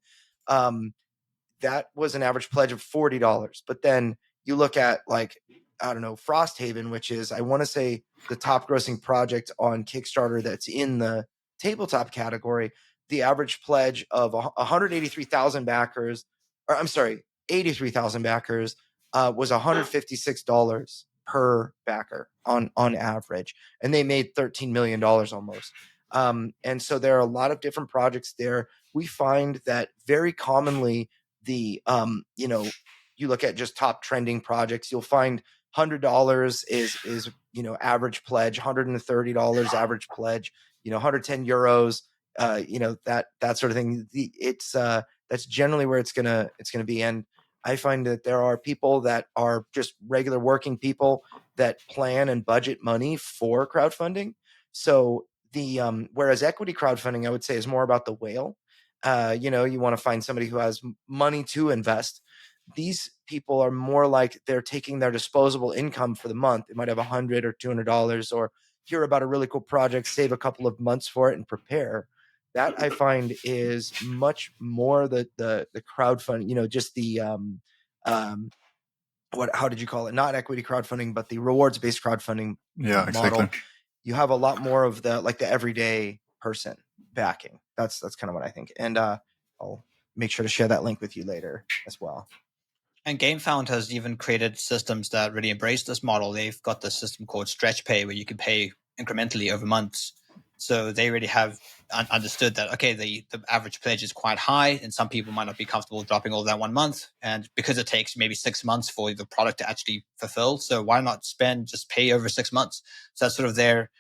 That was an average pledge of $40. But then you look at like, I don't know, Frosthaven, which is, I want to say, the top grossing project on Kickstarter that's in the tabletop category. The average pledge of 183,000 backers, or I'm sorry, 83,000 backers was $156 per backer on average. And they made $13 million almost. And so there are a lot of different projects there. We find that very commonly the you look at just top trending projects, you'll find $100 is average pledge, $130 average pledge, 110 euros, that sort of thing. It's that's generally where it's gonna be. And I find that there are people that are just regular working people that plan and budget money for crowdfunding. So the whereas equity crowdfunding, I would say, is more about the whale. You want to find somebody who has money to invest. These people are more like they're taking their disposable income for the month. They might have $100 or $200, or hear about a really cool project, save a couple of months for it, and prepare. That I find is much more the crowdfunding. Just the how did you call it? Not equity crowdfunding, but the rewards based crowdfunding model. Exactly. You have a lot more of the everyday person backing. That's kind of what I think. And I'll make sure to share that link with you later as well. And GameFound has even created systems that really embrace this model. They've got the system called Stretch Pay, where you can pay incrementally over months. So they really have understood that, okay, the average pledge is quite high, and some people might not be comfortable dropping all that 1 month. And because it takes maybe 6 months for the product to actually fulfill, so why not just pay over 6 months? So that's sort of their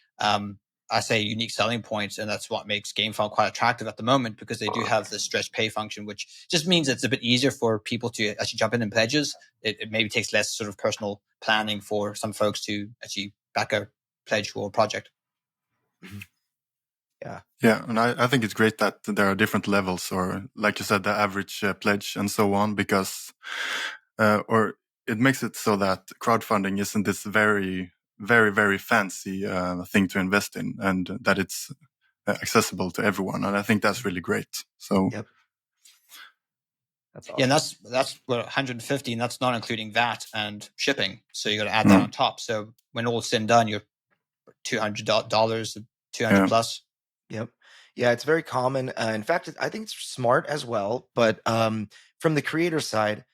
I say unique selling points, and that's what makes GameFound quite attractive at the moment, because they do have this stretch pay function, which just means it's a bit easier for people to actually jump in pledges. It maybe takes less sort of personal planning for some folks to actually back a pledge or project. Yeah, and I think it's great that there are different levels, or like you said, the average pledge and so on, because or it makes it so that crowdfunding isn't this very very, very fancy thing to invest in, and that it's accessible to everyone. And I think that's really great. So Yep. That's awesome. Yeah, and that's what 150, and that's not including VAT and shipping. So you got to add that on top. So when all's said and done, you're $200, 200 plus. Yep. Yeah, it's very common. In fact, I think it's smart as well. But from the creator side,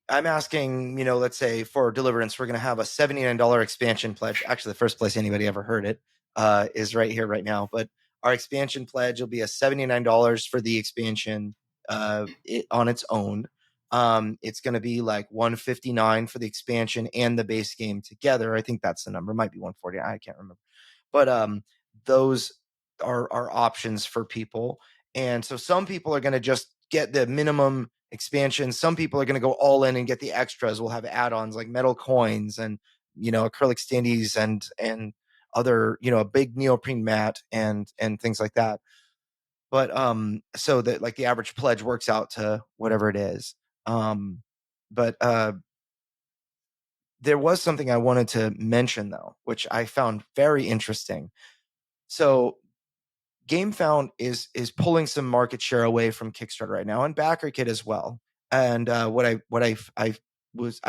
I'm asking, let's say for Deliverance, we're going to have a $79 expansion pledge. Actually, the first place anybody ever heard it is right here, right now. But our expansion pledge will be a $79 for the expansion on its own. It's going to be like $159 for the expansion and the base game together. I think that's the number. It might be $140. I can't remember. But those are options for people. And so some people are going to just get the minimum expansion. Some people are going to go all in and get the extras. We'll have add-ons like metal coins and acrylic standees and other a big neoprene mat and things like that. But so that like the average pledge works out to whatever it is. But there was something I wanted to mention though, which I found very interesting. So GameFound is pulling some market share away from Kickstarter right now, and BackerKit as well. And I'm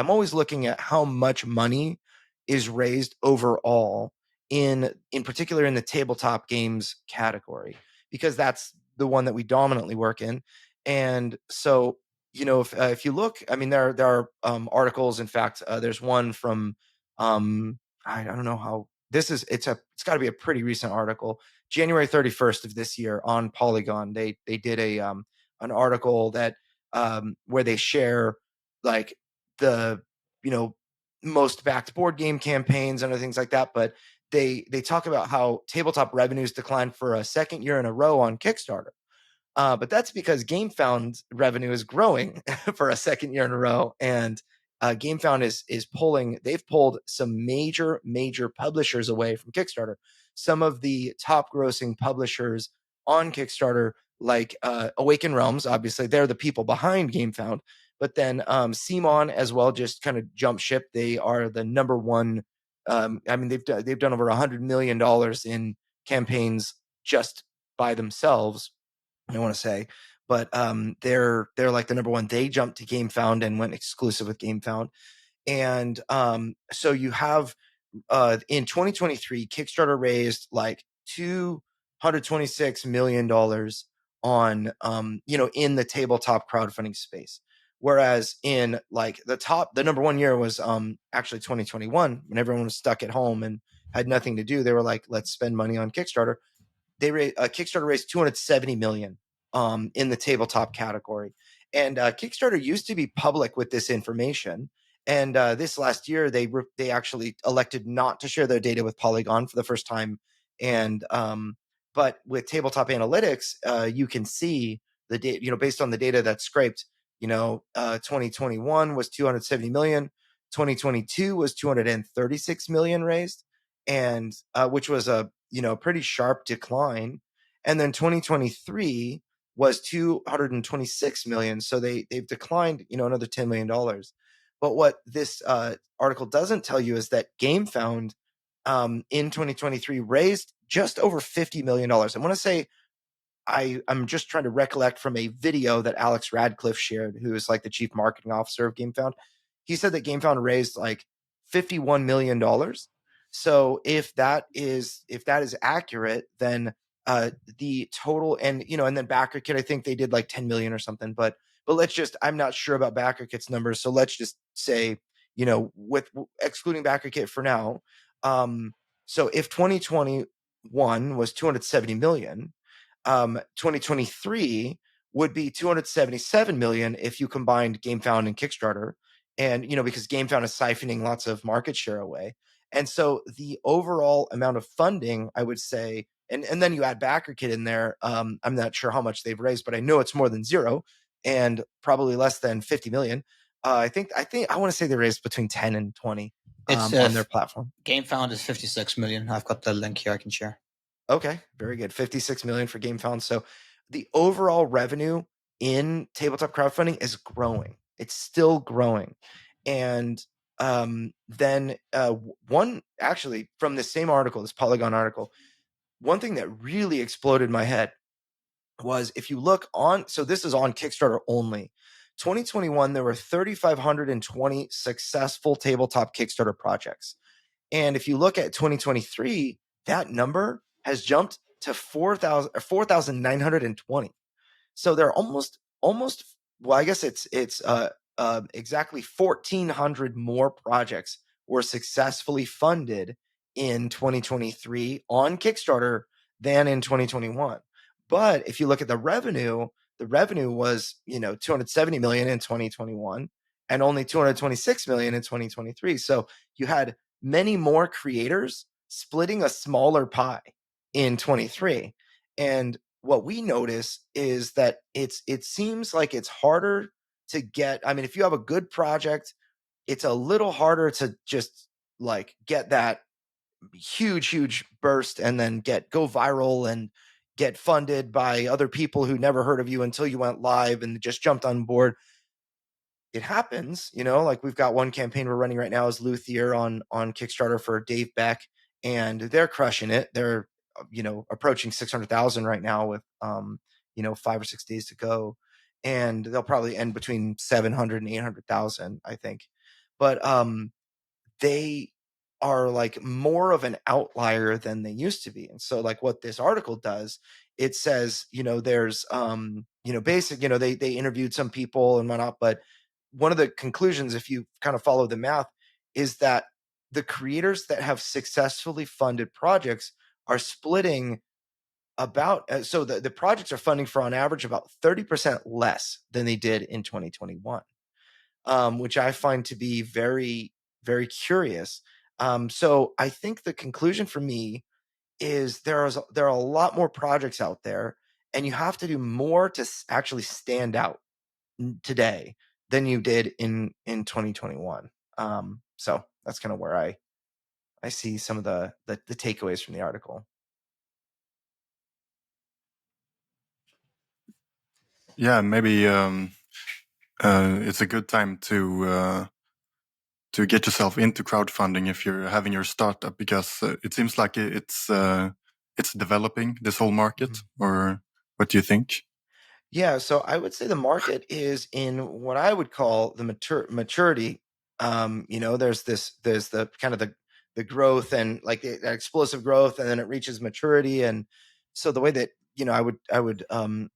always looking at how much money is raised overall in particular in the tabletop games category, because that's the one that we dominantly work in. And so if you look, I mean there are articles. In fact, there's one from I don't know how this is. It's got to be a pretty recent article. January 31st of this year on Polygon, they did an article that where they share like the most backed board game campaigns and other things like that. But they talk about how tabletop revenues declined for a second year in a row on Kickstarter. But that's because GameFound revenue is growing for a second year in a row, and GameFound is pulling. They've pulled some major publishers away from Kickstarter. Some of the top grossing publishers on Kickstarter, like Awaken Realms, obviously they're the people behind GameFound. But then CMON as well just kind of jumped ship. They are the number one. I mean, they've done over $100 million in campaigns just by themselves, I want to say. But they're like the number one. They jumped to GameFound and went exclusive with GameFound. And so you have in 2023, Kickstarter raised like $226 million on in the tabletop crowdfunding space. Whereas in like the number one year was actually 2021, when everyone was stuck at home and had nothing to do. They were like, let's spend money on Kickstarter. Kickstarter raised $270 million in the tabletop category. And Kickstarter used to be public with this information. And this last year, they actually elected not to share their data with Polygon for the first time. And but with Tabletop Analytics, you can see the data, based on the data that's scraped. 2021 was 270 million. 2022 was 236 million raised, and which was a pretty sharp decline. And then 2023 was 226 million. So they've declined, another $10 million. But what this article doesn't tell you is that GameFound in 2023 raised just over $50 million. I want to say, I'm just trying to recollect from a video that Alex Radcliffe shared, who is like the chief marketing officer of GameFound. He said that GameFound raised like $51 million. So if that is accurate, then the total, and then BackerKit, I think they did like 10 million or something. But I'm not sure about BackerKit's numbers. So let's just say, with excluding BackerKit for now. So if 2021 was 270 million, 2023 would be 277 million if you combined GameFound and Kickstarter. And, because GameFound is siphoning lots of market share away. And so the overall amount of funding, I would say, and then you add BackerKit in there. I'm not sure how much they've raised, but I know it's more than zero and probably less than 50 million. I want to say they raised between 10 and 20 on their platform. GameFound is 56 million. I've got the link here I can share. Okay, very good. 56 million for GameFound. So the overall revenue in tabletop crowdfunding is growing. It's still growing. And then one actually from the same article, this Polygon article, one thing that really exploded my head was if you look on, so this is on Kickstarter only. 2021, there were 3,520 successful tabletop Kickstarter projects. And if you look at 2023, that number has jumped to 4,920. So they're almost, well, I guess it's exactly 1,400 more projects were successfully funded in 2023 on Kickstarter than in 2021. But if you look at the revenue was, 270 million in 2021 and only 226 million in 2023. So you had many more creators splitting a smaller pie in 23. And what we notice is that it seems like it's harder to get. I mean, if you have a good project, it's a little harder to just like get that huge burst and then go viral and get funded by other people who never heard of you until you went live and just jumped on board. It happens, like we've got one campaign we're running right now is Luthier on Kickstarter for Dave Beck, and they're crushing it. They're, approaching 600,000 right now with, 5 or 6 days to go. And they'll probably end between 700 and 800,000, I think. But, they are like more of an outlier than they used to be. And so like what this article does, it says, there's, basic, they interviewed some people and whatnot, but one of the conclusions, if you kind of follow the math, is that the creators that have successfully funded projects are splitting about, so the projects are funding for on average about 30% less than they did in 2021, which I find to be very, very curious. So I think the conclusion for me is there are a lot more projects out there, and you have to do more to actually stand out today than you did in 2021. So that's kind of where I see some of the takeaways from the article. Yeah, maybe it's a good time to get yourself into crowdfunding if you're having your startup, because it seems like it's developing, this whole market. Mm-hmm. Or what do you think? Yeah, so I would say the market is in what I would call the maturity. There's the kind of the growth and like that explosive growth, and then it reaches maturity. And so the way that I would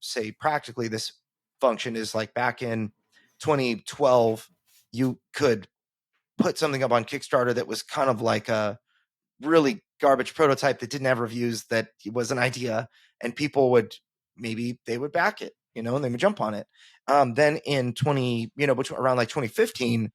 say practically this function is like back in 2012, you could put something up on Kickstarter that was kind of like a really garbage prototype that didn't have reviews, that was an idea, and people would back it, and they would jump on it. Then in around like 2015,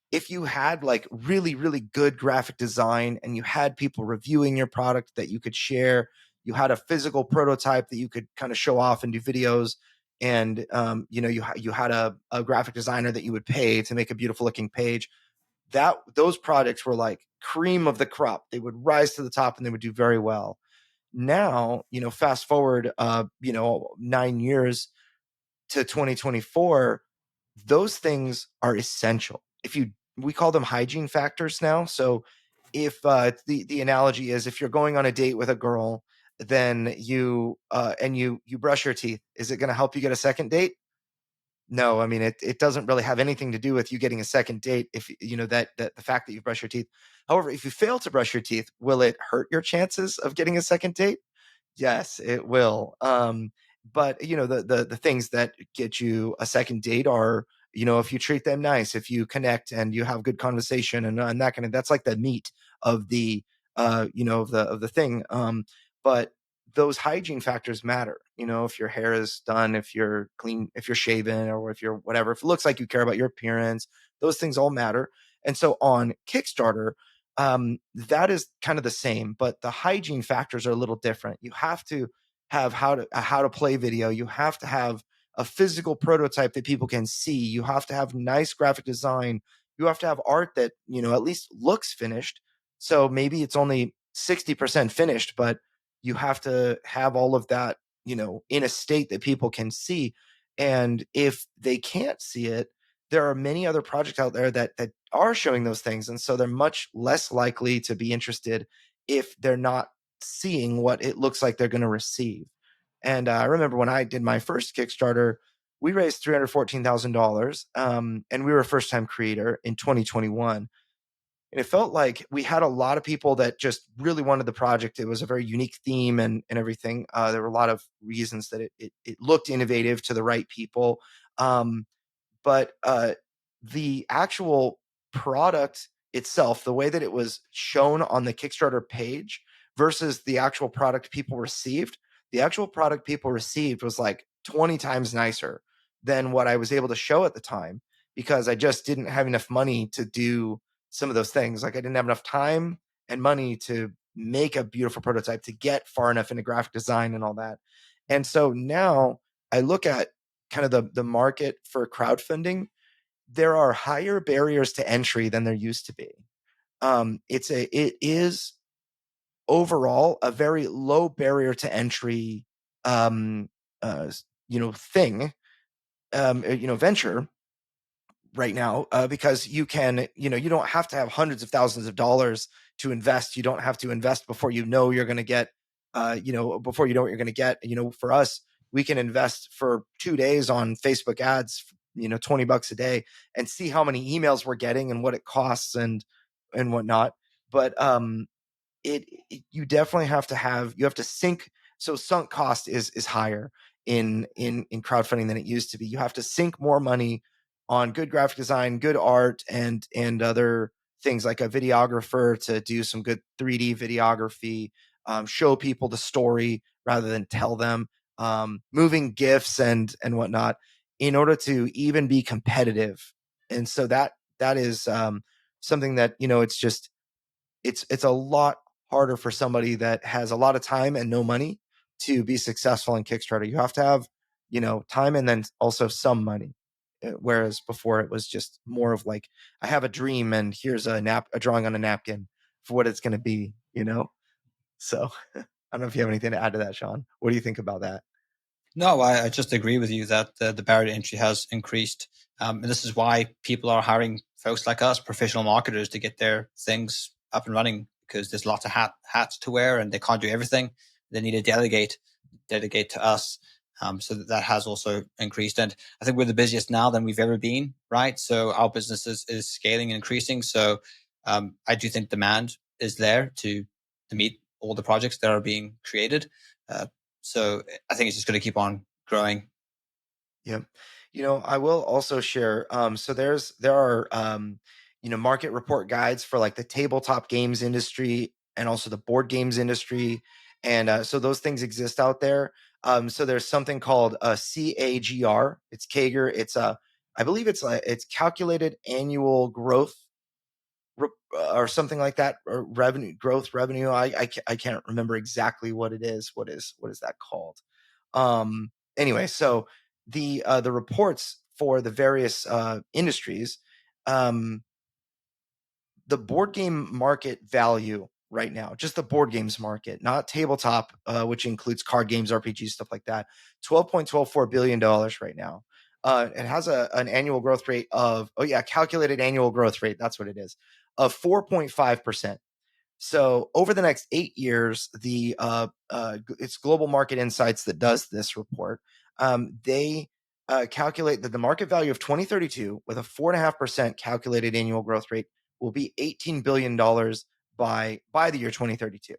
if you had like really, really good graphic design and you had people reviewing your product that you could share, you had a physical prototype that you could kind of show off and do videos, and you had a graphic designer that you would pay to make a beautiful looking page, those projects were like cream of the crop. They would rise to the top and they would do very well. Now, fast forward 9 years to 2024, those things are essential. We call them hygiene factors now. So if the analogy is, if you're going on a date with a girl, then you brush your teeth, is it going to help you get a second date? No, I mean, it doesn't really have anything to do with you getting a second date, if that the fact that you brush your teeth. However, if you fail to brush your teeth, will it hurt your chances of getting a second date? Yes, it will. But the things that get you a second date are, if you treat them nice, if you connect and you have good conversation, and that kind of, that's like the meat of the of the thing. But those hygiene factors matter. If your hair is done, if you're clean, if you're shaven, or if you're whatever, if it looks like you care about your appearance, those things all matter. And so on Kickstarter, that is kind of the same, but the hygiene factors are a little different. You have to have how to play video. You have to have a physical prototype that people can see. You have to have nice graphic design. You have to have art that, at least looks finished. So maybe it's only 60% finished, but you have to have all of that, in a state that people can see. And if they can't see it, there are many other projects out there that are showing those things. And so they're much less likely to be interested if they're not seeing what it looks like they're going to receive. And I remember when I did my first Kickstarter, we raised $314,000, and we were a first-time creator in 2021. And it felt like we had a lot of people that just really wanted the project. It was a very unique theme and everything. There were a lot of reasons that it looked innovative to the right people. But the actual product itself, the way that it was shown on the Kickstarter page versus the actual product people received, the actual product people received was like 20 times nicer than what I was able to show at the time, because I just didn't have enough money to do some of those things. Like I didn't have enough time and money to make a beautiful prototype, to get far enough into graphic design and all that. And so now I look at kind of the market for crowdfunding. There are higher barriers to entry than there used to be. It is overall a very low barrier to entry, thing, venture right now, because you can, you don't have to have hundreds of thousands of dollars to invest. You don't have to invest before you know you're going to get, before you know what you're going to get. For us, we can invest for 2 days on Facebook ads, $20 a day, and see how many emails we're getting and what it costs and whatnot. But you definitely have to sink. So sunk cost is higher in crowdfunding than it used to be. You have to sink more money on good graphic design, good art, and other things, like a videographer to do some good 3D videography, show people the story rather than tell them, moving GIFs and whatnot, in order to even be competitive. And so that is something that, it's a lot harder for somebody that has a lot of time and no money to be successful in Kickstarter. You have to have, time and then also some money. Whereas before it was just more of like, I have a dream and here's a drawing on a napkin for what it's going to be, So I don't know if you have anything to add to that, Sean. What do you think about that? No, I just agree with you that the barrier to entry has increased. And this is why people are hiring folks like us, professional marketers, to get their things up and running, because there's lots of hats to wear and they can't do everything. They need to delegate to us. So that has also increased. And I think we're the busiest now than we've ever been, right? So our business is scaling and increasing. So I do think demand is there to meet all the projects that are being created. So I think it's just going to keep on growing. Yeah. I will also share. So there are, market report guides for like the tabletop games industry and also the board games industry. And so those things exist out there. So there's something called a CAGR. It's CAGR. I believe it's calculated annual growth, or something like that, or revenue. I can't remember exactly what it is. What is that called? Anyway, so the reports for the various industries, the board game market value right now, just the board games market, not tabletop, which includes card games, RPGs, stuff like that, $12.124 billion right now. It has an annual growth rate of, calculated annual growth rate, that's what it is, of 4.5%. So over the next 8 years, it's Global Market Insights that does this report. They calculate that the market value of 2032, with a 4.5% calculated annual growth rate, will be $18 billion by the year 2032.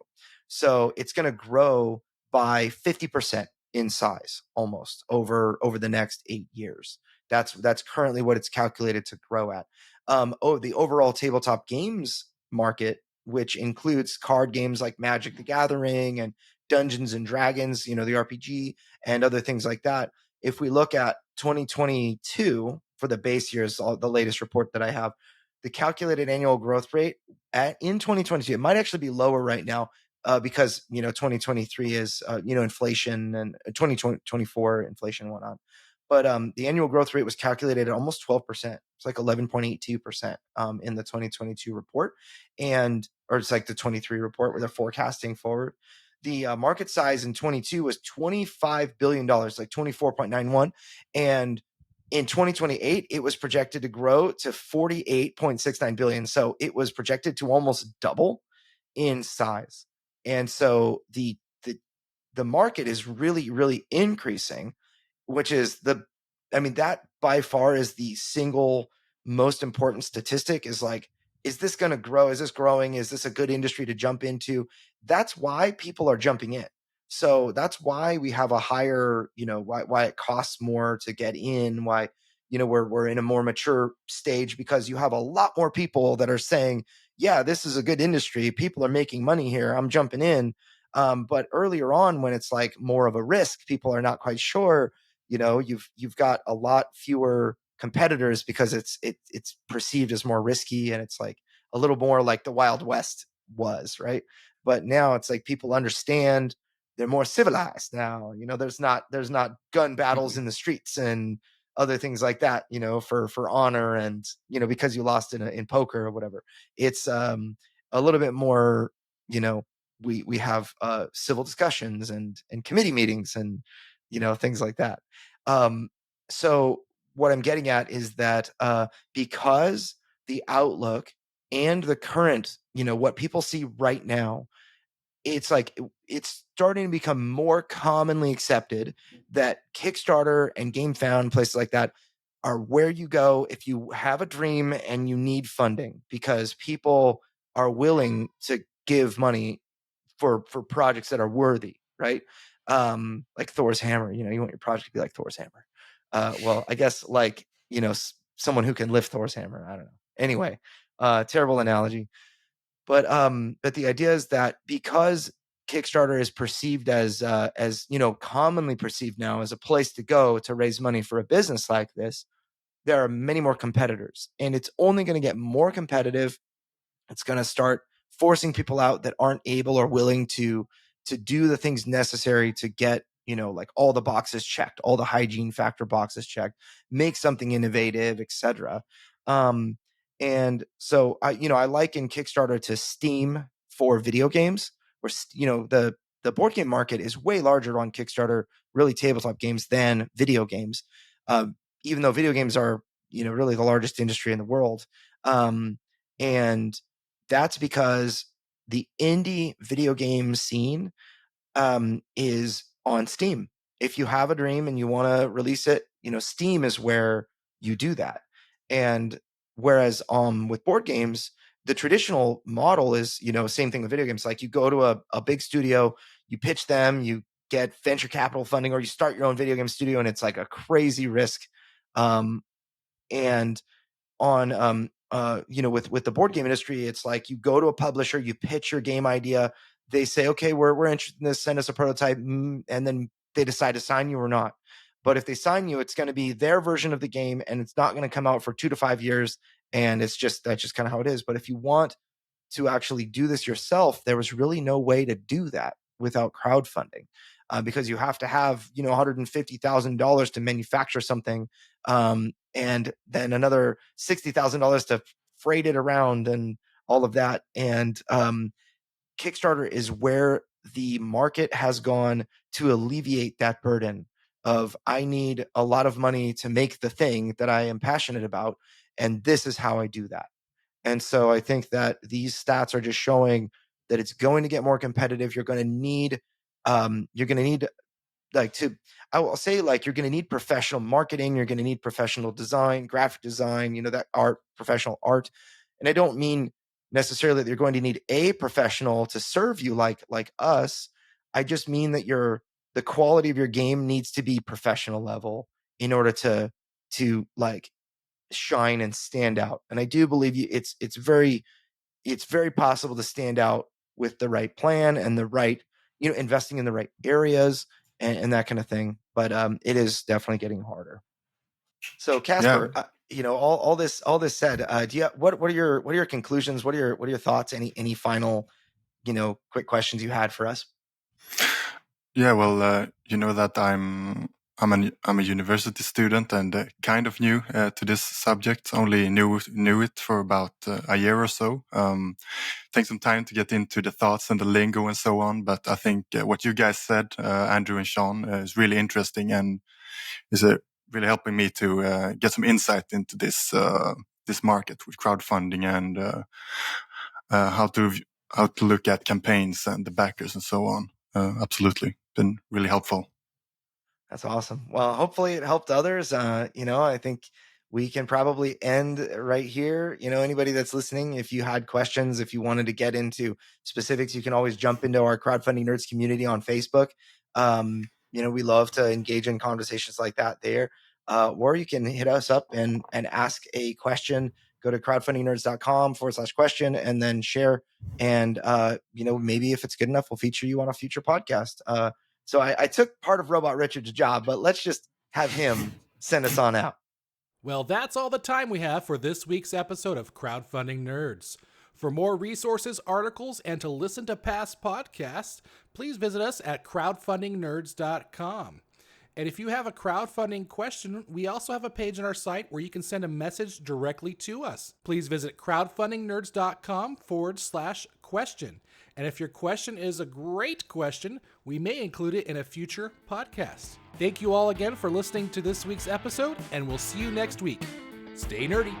So it's going to grow by 50% in size, almost over the next 8 years. That's currently what it's calculated to grow at. The overall tabletop games market, which includes card games like Magic the Gathering and Dungeons and Dragons, the RPG, and other things like that. If we look at 2022 for the base years, the latest report that I have, the calculated annual growth rate in 2022, it might actually be lower right now, because 2023 is inflation, and 2024 inflation and whatnot. But the annual growth rate was calculated at almost 12%. It's like 11.82% in the 2022 report, or it's like the 23 report where they're forecasting forward. The market size in 22 was $25 billion, like 24.91, and In 2028, it was projected to grow to 48.69 billion. So it was projected to almost double in size. And so the market is really, really increasing, which is that by far is the single most important statistic, is like, is this going to grow? Is this growing? Is this a good industry to jump into? That's why people are jumping in. So that's why we have a higher, why it costs more to get in, why, we're in a more mature stage, because you have a lot more people that are saying, yeah, this is a good industry. People are making money here. I'm jumping in. But earlier on, when it's like more of a risk, people are not quite sure. You've got a lot fewer competitors because it's perceived as more risky, and it's like a little more like the Wild West was, right? But now it's like people understand, they're more civilized now. There's not gun battles in the streets and other things like that, for honor, and because you lost in poker or whatever. It's a little bit more, we have civil discussions and committee meetings and things like that. So what I'm getting at is that because the outlook and the current, what people see right now, it's like it's starting to become more commonly accepted that Kickstarter and GameFound, places like that, are where you go if you have a dream and you need funding, because people are willing to give money for projects that are worthy, right? Like Thor's hammer, you want your project to be like Thor's hammer. Well, I guess like, someone who can lift Thor's hammer. I don't know. Anyway, terrible analogy. But the idea is that because Kickstarter is perceived as commonly perceived now as a place to go to raise money for a business like this, there are many more competitors, and it's only going to get more competitive. It's going to start forcing people out that aren't able or willing to do the things necessary to get, like all the boxes checked, all the hygiene factor boxes checked, make something innovative, etc. And so I liken Kickstarter to Steam for video games, where the board game market is way larger on Kickstarter, really tabletop games, than video games. Even though video games are really the largest industry in the world, and that's because the indie video game scene is on Steam. If you have a dream and you want to release it, Steam is where you do that. And whereas with board games, the traditional model is, same thing with video games. Like you go to a big studio, you pitch them, you get venture capital funding, or you start your own video game studio, and it's like a crazy risk. And on with the board game industry, it's like you go to a publisher, you pitch your game idea, they say, okay, we're interested in this, send us a prototype, and then they decide to sign you or not. But if they sign you, it's going to be their version of the game, and it's not going to come out for 2 to 5 years, and that's just kind of how it is. But if you want to actually do this yourself, there was really no way to do that without crowdfunding, because you have to have $150,000 to manufacture something, and then another $60,000 to freight it around and all of that. And Kickstarter is where the market has gone to alleviate that burden of, I need a lot of money to make the thing that I am passionate about, and this is how I do that. And so I think that these stats are just showing that it's going to get more competitive. You're going to need like I will say, like, you're going to need professional marketing. You're going to need professional design, graphic design, that art, professional art. And I don't mean necessarily that you're going to need a professional to serve you like us. I just mean that the quality of your game needs to be professional level in order to like shine and stand out. And I do believe it's very possible to stand out with the right plan and the right, investing in the right areas and that kind of thing. But it is definitely getting harder. So Casper, all this said, what are your conclusions? What are your thoughts? Any final, quick questions you had for us? Yeah, well, you know that I'm a university student and kind of new to this subject. Only knew it for about a year or so. Take some time to get into the thoughts and the lingo and so on. But I think what you guys said, Andrew and Sean, is really interesting and is a really helping me to get some insight into this market with crowdfunding and how to look at campaigns and the backers and so on. Absolutely, been really helpful. That's awesome. Well, hopefully it helped others. I think we can probably end right here. Anybody that's listening, if you had questions, if you wanted to get into specifics, you can always jump into our Crowdfunding Nerds community on Facebook. We love to engage in conversations like that there. Or you can hit us up and ask a question. Go to crowdfundingnerds.com/question and then share. And, maybe if it's good enough, we'll feature you on a future podcast. So I took part of Robot Richard's job, but let's just have him send us on out. Well, that's all the time we have for this week's episode of Crowdfunding Nerds. For more resources, articles, and to listen to past podcasts, please visit us at crowdfundingnerds.com. And if you have a crowdfunding question, we also have a page on our site where you can send a message directly to us. Please visit crowdfundingnerds.com/question. And if your question is a great question, we may include it in a future podcast. Thank you all again for listening to this week's episode, and we'll see you next week. Stay nerdy.